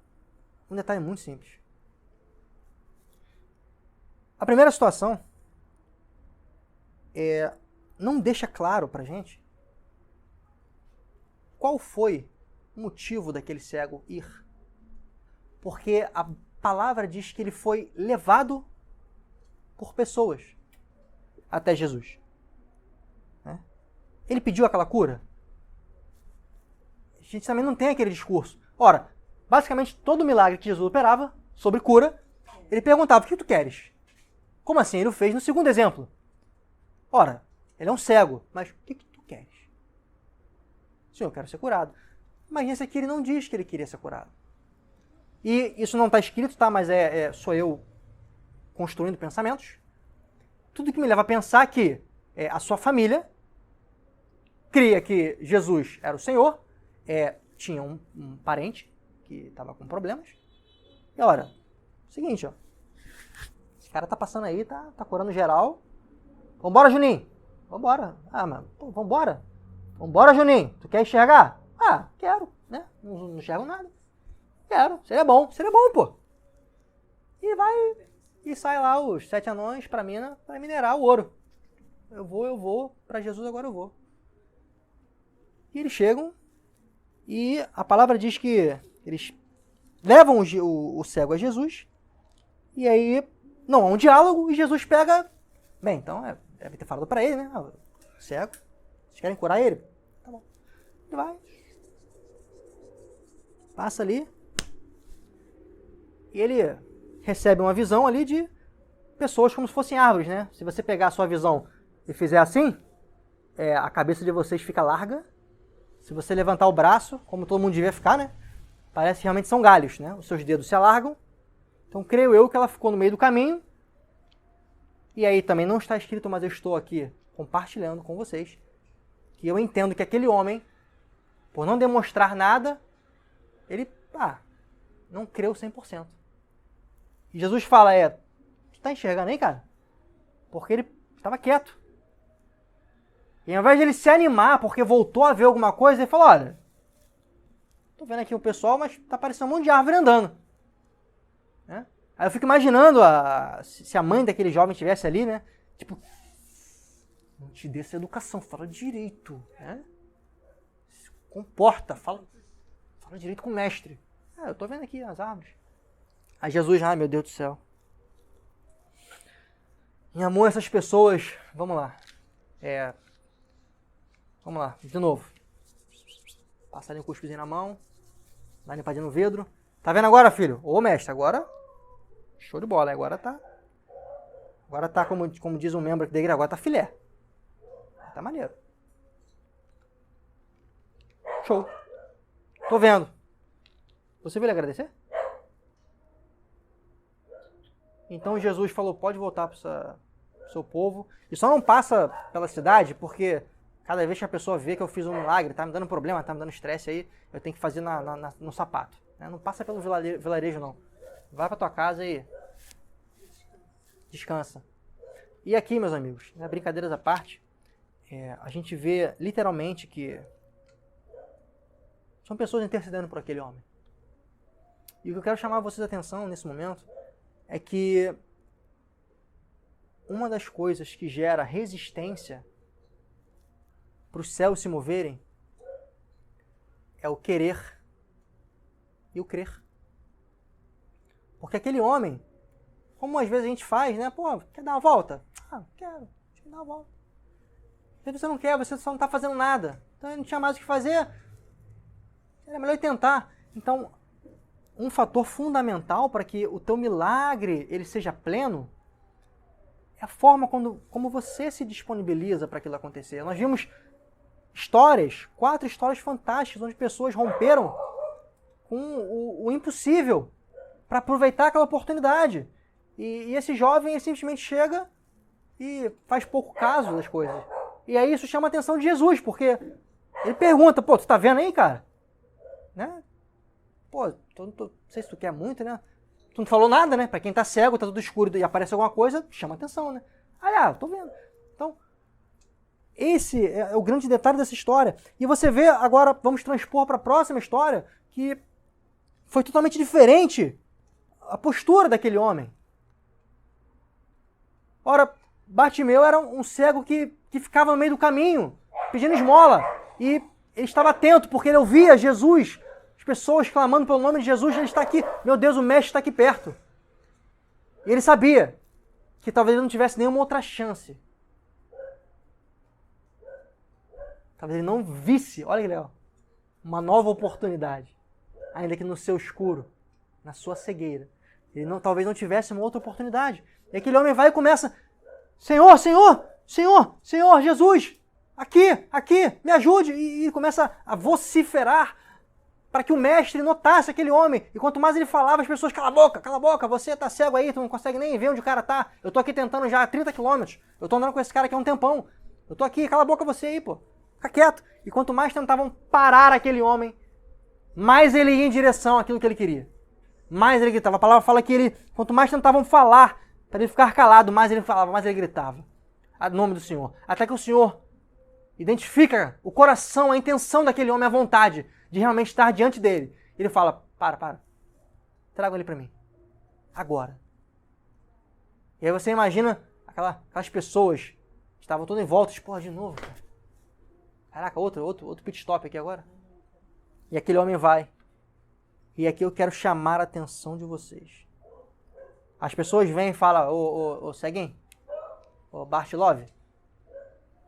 um detalhe muito simples. A primeira situação não deixa claro pra gente qual foi o motivo daquele cego ir. Porque a palavra diz que ele foi levado por pessoas até Jesus. Né? Ele pediu aquela cura? A gente também não tem aquele discurso. Ora, basicamente todo milagre que Jesus operava sobre cura, ele perguntava: o que tu queres? Como assim? Ele o fez no segundo exemplo. Ora, ele é um cego, mas o que tu queres? Senhor, eu quero ser curado. Mas nesse aqui ele não diz que ele queria ser curado. E isso não está escrito, tá? Mas sou eu construindo pensamentos. Tudo que me leva a pensar que a sua família cria que Jesus era o Senhor, tinha um parente que estava com problemas. E olha, seguinte, ó. Esse cara tá passando aí, tá curando geral. Vambora, Juninho. Vambora. Ah, mano, pô, vambora. Vambora, Juninho. Tu quer enxergar? Ah, quero, né? Não enxergo nada. Quero. Seria bom, pô. E vai e sai lá os 7 anões pra mina pra minerar o ouro. Eu vou. Pra Jesus agora eu vou. E eles chegam e a palavra diz que eles levam o cego a Jesus. E aí não há um diálogo e Jesus pega... Bem, então deve ter falado pra ele, né? Cego, vocês querem curar ele? Tá bom. Ele vai. Passa ali. E ele recebe uma visão ali de pessoas como se fossem árvores, né? Se você pegar a sua visão e fizer assim, a cabeça de vocês fica larga. Se você levantar o braço, como todo mundo devia ficar, né? Parece que realmente são galhos, né? Os seus dedos se alargam. Então, creio eu que ela ficou no meio do caminho. E aí também não está escrito, mas eu estou aqui compartilhando com vocês que eu entendo que aquele homem, por não demonstrar nada, ele não creu 100%. E Jesus fala, tu tá enxergando aí, cara? Porque ele estava quieto. E ao invés de ele se animar porque voltou a ver alguma coisa, ele falou, olha, tô vendo aqui o pessoal, mas tá parecendo um monte de árvore andando. Né? Aí eu fico imaginando se a mãe daquele jovem estivesse ali, né? Tipo, não te dê essa educação, fala direito, né? Se comporta, fala direito com o mestre. Eu tô vendo aqui as árvores. Aí Jesus, meu Deus do céu. Em amor a essas pessoas, vamos lá. Vamos lá, de novo. Passar ali um cuspezinho na mão. Dá uma limpadinha no vidro. Tá vendo agora, filho? Ô, mestre, agora... Show de bola, agora tá... Agora tá, como diz um membro aqui da igreja, agora tá filé. Tá maneiro. Show. Tô vendo. Você veio lhe agradecer? Então Jesus falou, pode voltar pro seu povo. E só não passa pela cidade, porque cada vez que a pessoa vê que eu fiz um milagre, tá me dando problema, tá me dando estresse aí, eu tenho que fazer no sapato. Né? Não passa pelo vilarejo, não. Vai pra tua casa e descansa. E aqui, meus amigos, né, brincadeiras à parte, a gente vê literalmente que são pessoas intercedendo por aquele homem. E o que eu quero chamar vocês a atenção nesse momento é que uma das coisas que gera resistência para os céus se moverem é o querer e o crer. Porque aquele homem, como às vezes a gente faz, né? Pô, quer dar uma volta? Quero, deixa eu dar uma volta. Se você não quer, você só não está fazendo nada. Então ele não tinha mais o que fazer. Era melhor tentar. Então, um fator fundamental para que o teu milagre ele seja pleno é a forma como você se disponibiliza para aquilo acontecer. Nós vimos 4 histórias fantásticas, onde pessoas romperam com o impossível para aproveitar aquela oportunidade. E esse jovem ele simplesmente chega e faz pouco caso das coisas. E aí isso chama a atenção de Jesus, porque ele pergunta, pô, tu tá vendo aí, cara? Né? Pô, não sei se tu quer muito, né? Tu não falou nada, né? Pra quem tá cego, tá tudo escuro e aparece alguma coisa, chama atenção, né? Tô vendo. Então, esse é o grande detalhe dessa história. E você vê, agora vamos transpor para a próxima história, que foi totalmente diferente a postura daquele homem. Ora, Bartimeu era um cego que ficava no meio do caminho, pedindo esmola. E ele estava atento, porque ele ouvia Jesus pessoas clamando pelo nome de Jesus, ele está aqui. Meu Deus, o mestre está aqui perto. E ele sabia que talvez ele não tivesse nenhuma outra chance. Talvez ele não visse, olha que legal, uma nova oportunidade. Ainda que no seu escuro, na sua cegueira. Ele talvez não tivesse uma outra oportunidade. E aquele homem vai e começa, Senhor, Senhor, Senhor, Senhor, Jesus, aqui, me ajude. E começa a vociferar para que o mestre notasse aquele homem. E quanto mais ele falava, as pessoas, cala a boca, você tá cego aí, tu não consegue nem ver onde o cara tá. Eu tô aqui tentando já há 30 quilômetros. Eu tô andando com esse cara aqui há um tempão. Eu tô aqui, cala a boca você aí, pô. Fica quieto. E quanto mais tentavam parar aquele homem, mais ele ia em direção àquilo que ele queria. Mais ele gritava. A palavra fala que ele, quanto mais tentavam falar para ele ficar calado, mais ele falava, mais ele gritava. O nome do Senhor. Até que o Senhor identifica o coração, a intenção daquele homem, a vontade de realmente estar diante dele. Ele fala, para. Traga ele para mim. Agora. E aí você imagina aquelas pessoas que estavam todas em volta, porra, de novo, cara. Caraca, outro pit stop aqui agora. E aquele homem vai. E aqui eu quero chamar a atenção de vocês. As pessoas vêm e falam, ô Seguin, ô Bartlov,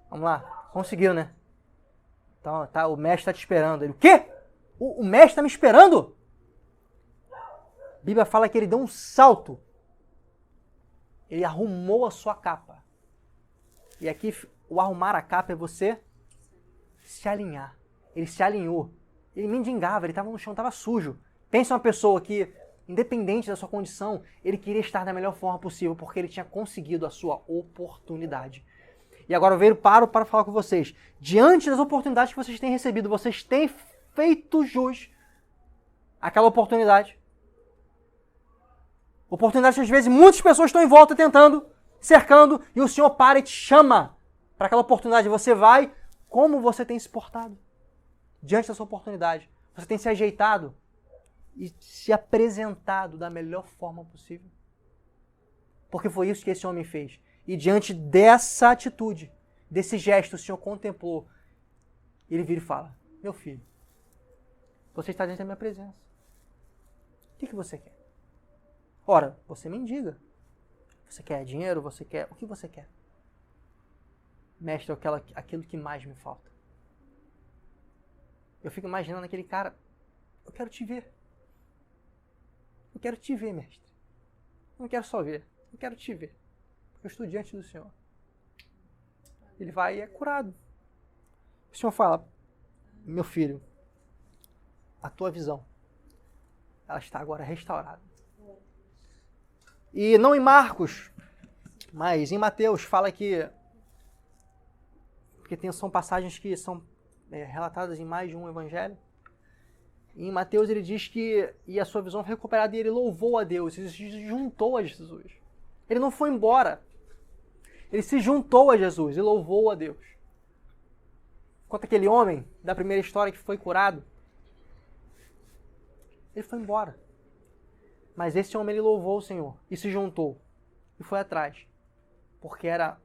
vamos lá, conseguiu, né? Então, tá, o mestre está te esperando. Ele, o quê? O mestre está me esperando? A Bíblia fala que ele deu um salto. Ele arrumou a sua capa. E aqui, o arrumar a capa é você se alinhar. Ele se alinhou. Ele mendigava, ele estava no chão, estava sujo. Pensa uma pessoa que, independente da sua condição, ele queria estar da melhor forma possível, porque ele tinha conseguido a sua oportunidade. E agora eu paro para falar com vocês. Diante das oportunidades que vocês têm recebido, vocês têm feito jus àquela oportunidade. Oportunidade que às vezes muitas pessoas estão em volta tentando, cercando, e o Senhor para e te chama para aquela oportunidade. Você vai, como você tem se portado diante dessa oportunidade? Você tem se ajeitado e se apresentado da melhor forma possível? Porque foi isso que esse homem fez. E diante dessa atitude, desse gesto, o Senhor contemplou. Ele vira e fala, meu filho, você está diante da minha presença. O que você quer? Ora, você mendiga. Você quer dinheiro? Você quer... O que você quer? Mestre, aquilo que mais me falta. Eu fico imaginando aquele cara, eu quero te ver. Eu quero te ver, mestre. Eu não quero só ver, eu quero te ver. Eu estou diante do Senhor. Ele vai e é curado. O Senhor fala, meu filho, a tua visão, ela está agora restaurada. E não em Marcos, mas em Mateus fala que, porque são passagens que são relatadas em mais de um evangelho. E em Mateus ele diz que a sua visão foi recuperada e ele louvou a Deus, ele se juntou a Jesus. Ele não foi embora. Ele se juntou a Jesus e louvou a Deus. Enquanto aquele homem da primeira história que foi curado, ele foi embora. Mas esse homem ele louvou o Senhor e se juntou e foi atrás. Porque era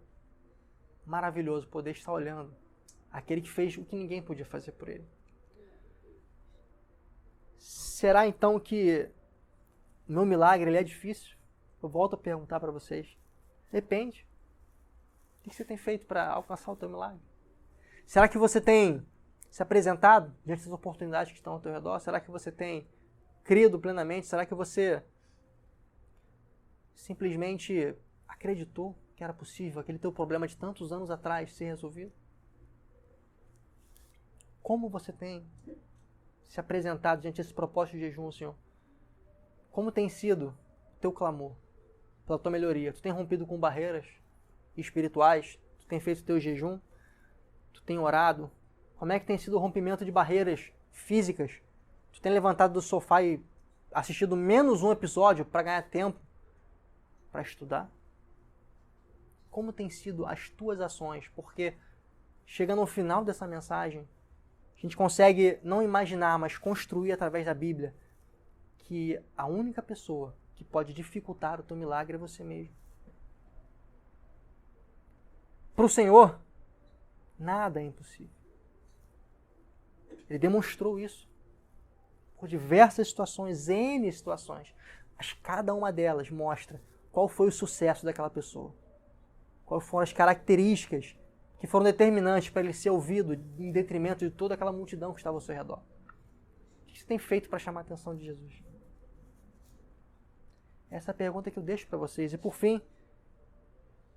maravilhoso poder estar olhando aquele que fez o que ninguém podia fazer por ele. Será então que o meu milagre ele é difícil? Eu volto a perguntar para vocês. Depende. O que você tem feito para alcançar o teu milagre? Será que você tem se apresentado diante das oportunidades que estão ao teu redor? Será que você tem crido plenamente? Será que você simplesmente acreditou que era possível aquele teu problema de tantos anos atrás ser resolvido? Como você tem se apresentado diante desse propósito de jejum, Senhor? Como tem sido o teu clamor pela tua melhoria? Tu tem rompido com barreiras espirituais? Tu tem feito o teu jejum? Tu tem orado? Como é que tem sido o rompimento de barreiras físicas? Tu tem levantado do sofá e assistido menos um episódio para ganhar tempo para estudar? Como tem sido as tuas ações? Porque chegando ao final dessa mensagem, a gente consegue não imaginar, mas construir através da Bíblia que a única pessoa que pode dificultar o teu milagre é você mesmo. Para o Senhor, nada é impossível. Ele demonstrou isso. por diversas situações, N situações. Mas cada uma delas mostra qual foi o sucesso daquela pessoa. Quais foram as características que foram determinantes para ele ser ouvido em detrimento de toda aquela multidão que estava ao seu redor. O que você tem feito para chamar a atenção de Jesus? Essa é a pergunta que eu deixo para vocês. E por fim,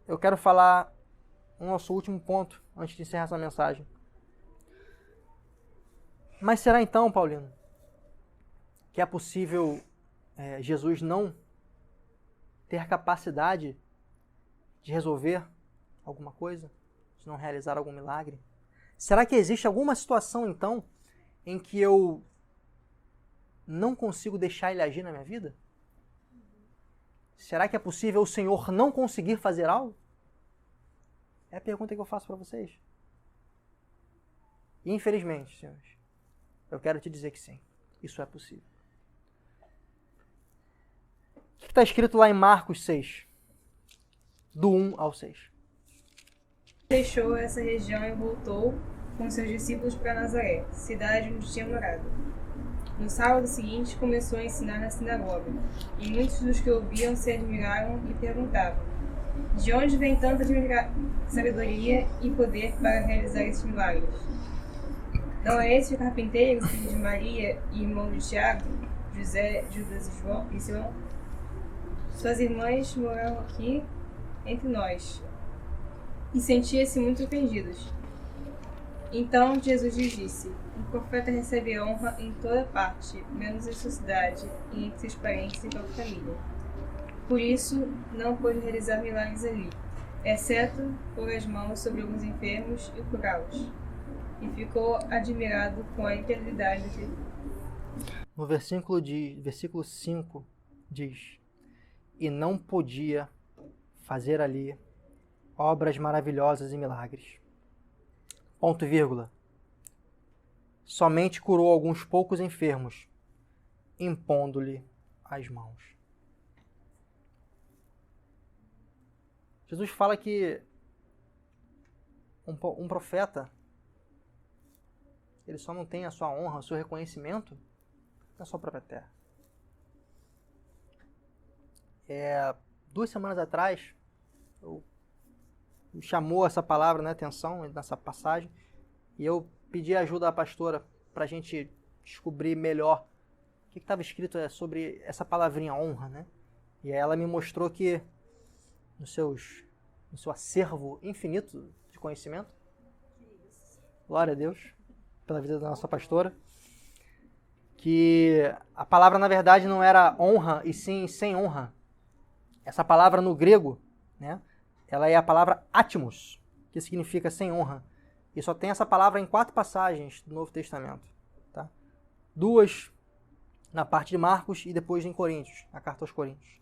eu quero falar o nosso último ponto antes de encerrar essa mensagem. Mas será então, Paulino, que é possível Jesus não ter capacidade de resolver alguma coisa? De não realizar algum milagre? Será que existe alguma situação, então, em que eu não consigo deixar ele agir na minha vida? Será que é possível o Senhor não conseguir fazer algo? É a pergunta que eu faço para vocês. E, infelizmente, senhores, eu quero te dizer que sim, isso é possível. O que está escrito lá em Marcos 6, do 1 ao 6? Deixou essa região e voltou com seus discípulos para Nazaré, cidade onde tinha morado. No sábado seguinte começou a ensinar na sinagoga, e muitos dos que ouviam se admiraram e perguntavam: de onde vem tanta sabedoria e poder para realizar esses milagres? Não é esse o carpinteiro, filho de Maria e irmão de Tiago, José, Judas e Simão? Suas irmãs moram aqui entre nós. E sentia-se muito ofendidos. Então Jesus lhes disse: o profeta recebe honra em toda parte, menos em sua cidade e entre seus parentes e própria família. Por isso, não pôde realizar milagres ali, exceto pôr as mãos sobre alguns enfermos e curá-los. E ficou admirado com a integridade de... No versículo 5 diz: e não podia fazer ali obras maravilhosas e milagres. Ponto e vírgula. Somente curou alguns poucos enfermos, impondo-lhe as mãos. Jesus fala que um profeta, ele só não tem a sua honra, o seu reconhecimento na sua própria terra. 2 semanas atrás, chamou essa palavra, né, atenção nessa passagem, e eu pedi ajuda à pastora para a gente descobrir melhor o que estava escrito sobre essa palavrinha honra, né? E aí ela me mostrou que no seu acervo infinito de conhecimento, glória a Deus pela vida da nossa pastora, que a palavra na verdade não era honra e sim sem honra. Essa palavra no grego, né, ela é a palavra atmos, que significa sem honra. E só tem essa palavra em 4 passagens do Novo Testamento. Tá? 2 na parte de Marcos e depois em Coríntios, na carta aos Coríntios.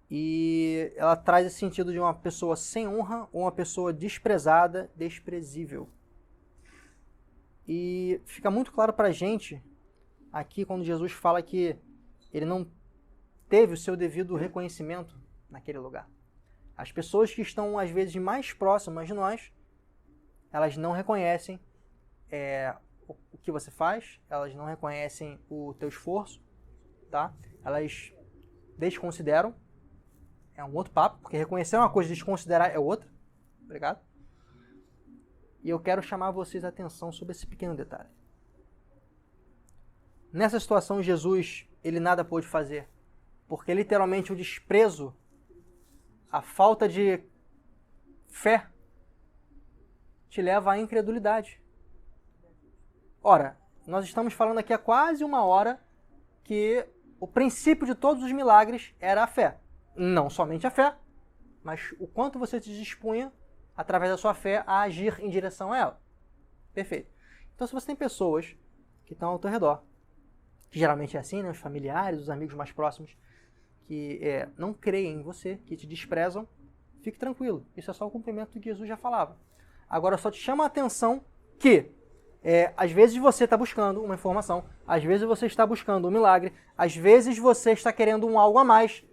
E ela traz esse sentido de uma pessoa sem honra ou uma pessoa desprezada, desprezível. E fica muito claro para a gente, aqui quando Jesus fala que ele não teve o seu devido reconhecimento naquele lugar. As pessoas que estão, às vezes, mais próximas de nós, elas não reconhecem o que você faz, elas não reconhecem o teu esforço, tá? Elas desconsideram, é um outro papo, porque reconhecer é uma coisa, desconsiderar é outra. Obrigado. E eu quero chamar vocês a atenção sobre esse pequeno detalhe. Nessa situação, Jesus, ele nada pôde fazer, porque literalmente o desprezo, a falta de fé te leva à incredulidade. Ora, nós estamos falando aqui há quase 1 hora que o princípio de todos os milagres era a fé. Não somente a fé, mas o quanto você se dispunha, através da sua fé, a agir em direção a ela. Perfeito. Então, se você tem pessoas que estão ao teu redor, que geralmente é assim, né, os familiares, os amigos mais próximos, que não creem em você, que te desprezam, fique tranquilo. Isso é só o cumprimento do que Jesus já falava. Agora, só te chama a atenção que, às vezes você está buscando uma informação, às vezes você está buscando um milagre, às vezes você está querendo um algo a mais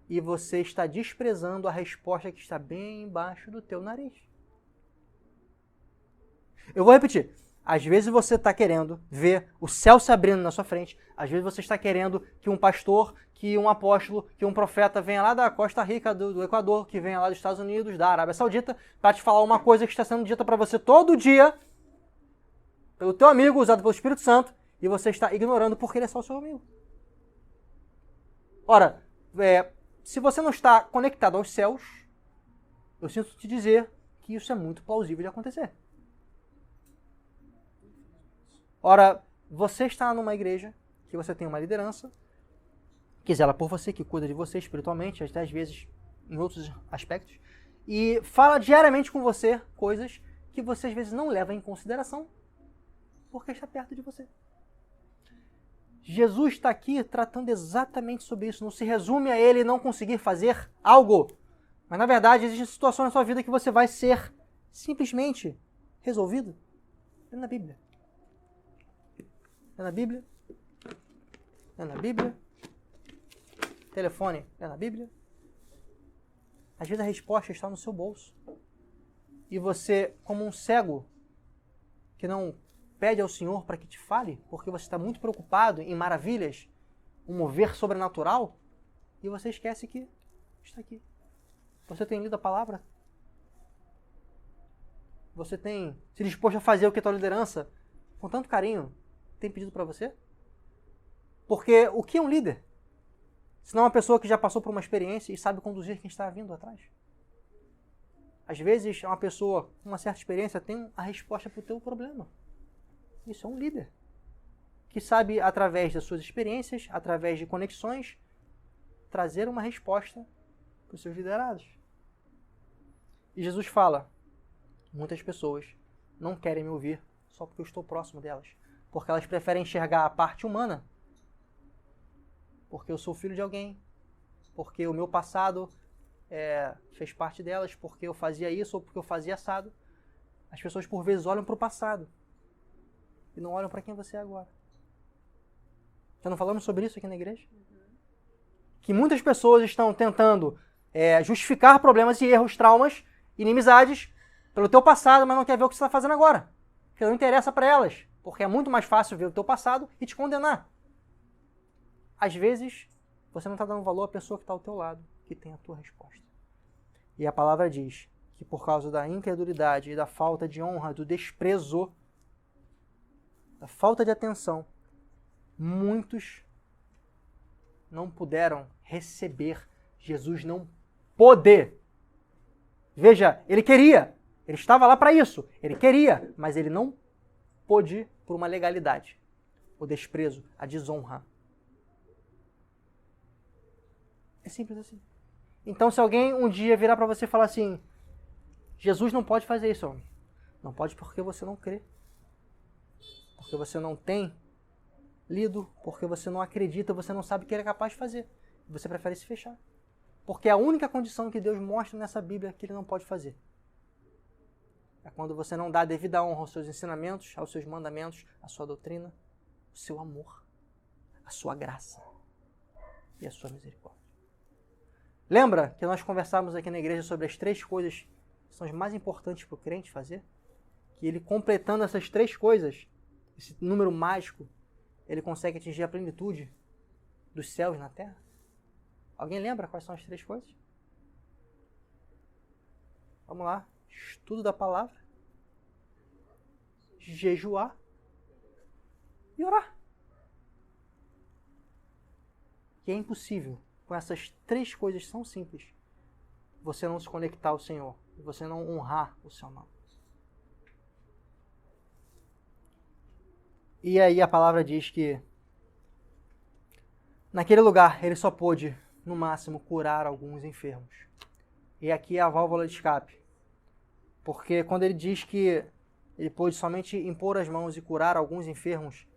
e você está desprezando a resposta que está bem embaixo do teu nariz. Eu vou repetir. Às vezes você está querendo ver o céu se abrindo na sua frente. Às vezes você está querendo que um pastor, que um apóstolo, que um profeta venha lá da Costa Rica, do Equador, que venha lá dos Estados Unidos, da Arábia Saudita, para te falar uma coisa que está sendo dita para você todo dia, pelo teu amigo, usado pelo Espírito Santo, e você está ignorando porque ele é só o seu amigo. Ora, se você não está conectado aos céus, eu sinto te dizer que isso é muito plausível de acontecer. Ora, você está numa igreja, que você tem uma liderança, que zela por você, que cuida de você espiritualmente, até às vezes em outros aspectos, e fala diariamente com você coisas que você às vezes não leva em consideração, porque está perto de você. Jesus está aqui tratando exatamente sobre isso. Não se resume a ele não conseguir fazer algo. Mas na verdade existem situações na sua vida que você vai ser simplesmente resolvido. É na Bíblia. É na Bíblia. É na Bíblia. Telefone é na Bíblia. Às vezes a resposta está no seu bolso. E você, como um cego que não pede ao Senhor para que te fale, porque você está muito preocupado em maravilhas, um mover sobrenatural, e você esquece que está aqui. Você tem lido a palavra? Você tem se disposto a fazer o que a tua liderança, com tanto carinho, tem pedido para você? Porque o que é um líder? Se não é uma pessoa que já passou por uma experiência e sabe conduzir quem está vindo atrás. Às vezes, uma pessoa com uma certa experiência tem a resposta para o teu problema. Isso é um líder. Que sabe, através das suas experiências, através de conexões, trazer uma resposta para os seus liderados. E Jesus fala, muitas pessoas não querem me ouvir só porque eu estou próximo delas. Porque elas preferem enxergar a parte humana. Porque eu sou filho de alguém. Porque o meu passado fez parte delas. Porque eu fazia isso ou porque eu fazia assado. As pessoas por vezes olham para o passado. E não olham para quem você é agora. Já não falamos sobre isso aqui na igreja? Que muitas pessoas estão tentando justificar problemas e erros, traumas, inimizades pelo teu passado, mas não quer ver o que você está fazendo agora. Porque não interessa para elas. Porque é muito mais fácil ver o teu passado e te condenar. Às vezes, você não está dando valor à pessoa que está ao teu lado, que tem a tua resposta. E a palavra diz que por causa da incredulidade e da falta de honra, do desprezo, da falta de atenção, muitos não puderam receber Jesus, não pôde. Veja, ele queria, ele estava lá para isso, ele queria, mas ele não pôde por uma legalidade. O desprezo, a desonra. É simples assim. Então, se alguém um dia virar para você e falar assim, Jesus não pode fazer isso, homem. Não pode porque você não crê. Porque você não tem lido, porque você não acredita, você não sabe o que ele é capaz de fazer. Você prefere se fechar. Porque a única condição que Deus mostra nessa Bíblia que ele não pode fazer é quando você não dá a devida honra aos seus ensinamentos, aos seus mandamentos, à sua doutrina, o seu amor, a sua graça e a sua misericórdia. Lembra que nós conversávamos aqui na igreja sobre as 3 coisas que são as mais importantes para o crente fazer? Que ele completando essas 3 coisas, esse número mágico, ele consegue atingir a plenitude dos céus na terra? Alguém lembra quais são as 3 coisas? Vamos lá. Estudo da palavra, jejuar e orar. E é impossível, com essas 3 coisas tão simples, você não se conectar ao Senhor, e você não honrar o seu nome. E aí a palavra diz que naquele lugar ele só pôde, no máximo, curar alguns enfermos. E aqui é a válvula de escape. Porque quando ele diz que ele pôde somente impor as mãos e curar alguns enfermos,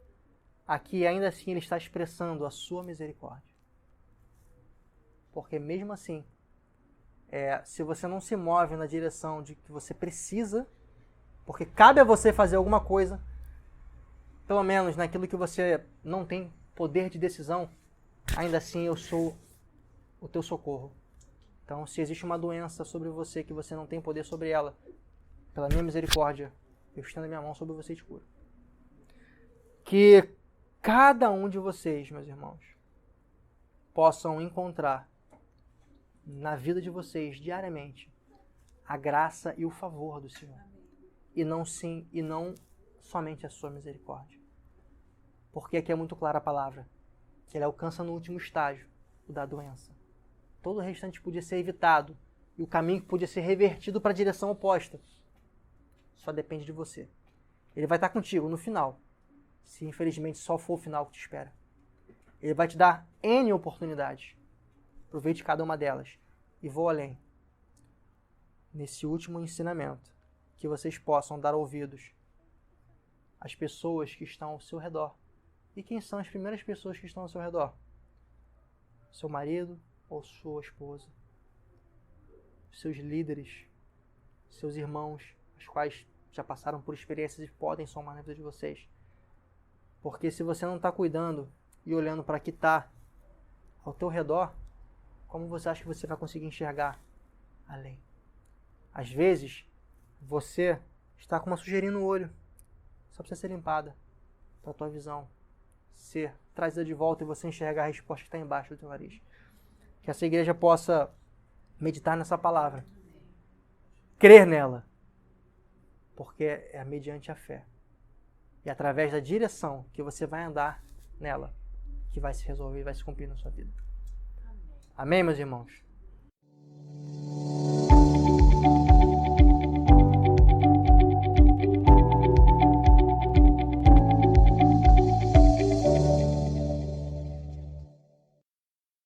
aqui ainda assim ele está expressando a sua misericórdia. Porque mesmo assim, se você não se move na direção de que você precisa, porque cabe a você fazer alguma coisa, pelo menos naquilo que você não tem poder de decisão, ainda assim eu sou o teu socorro. Então, se existe uma doença sobre você que você não tem poder sobre ela, pela minha misericórdia, eu estendo a minha mão sobre você e te curo. Que cada um de vocês, meus irmãos, possam encontrar na vida de vocês diariamente a graça e o favor do Senhor. E não somente a sua misericórdia. Porque aqui é muito clara a palavra, que ele alcança no último estágio, o da doença. Todo o restante podia ser evitado e o caminho podia ser revertido para a direção oposta. Só depende de você. Ele vai estar contigo no final, se infelizmente só for o final que te espera. Ele vai te dar N oportunidades. Aproveite cada uma delas. E vou além. Nesse último ensinamento, que vocês possam dar ouvidos às pessoas que estão ao seu redor. E quem são as primeiras pessoas que estão ao seu redor? Seu marido ou sua esposa? Seus líderes, seus irmãos, os quais já passaram por experiências e podem somar na vida de vocês. Porque se você não está cuidando e olhando para o que está ao teu redor, como você acha que você vai conseguir enxergar além? Às vezes, você está com uma sujeirinha no olho, só precisa ser limpada para a tua visão ser trazida de volta e você enxergar a resposta que está embaixo do teu nariz. Que essa igreja possa meditar nessa palavra, crer nela, porque é mediante a fé e através da direção que você vai andar nela que vai se resolver e vai se cumprir na sua vida. Amém, meus irmãos?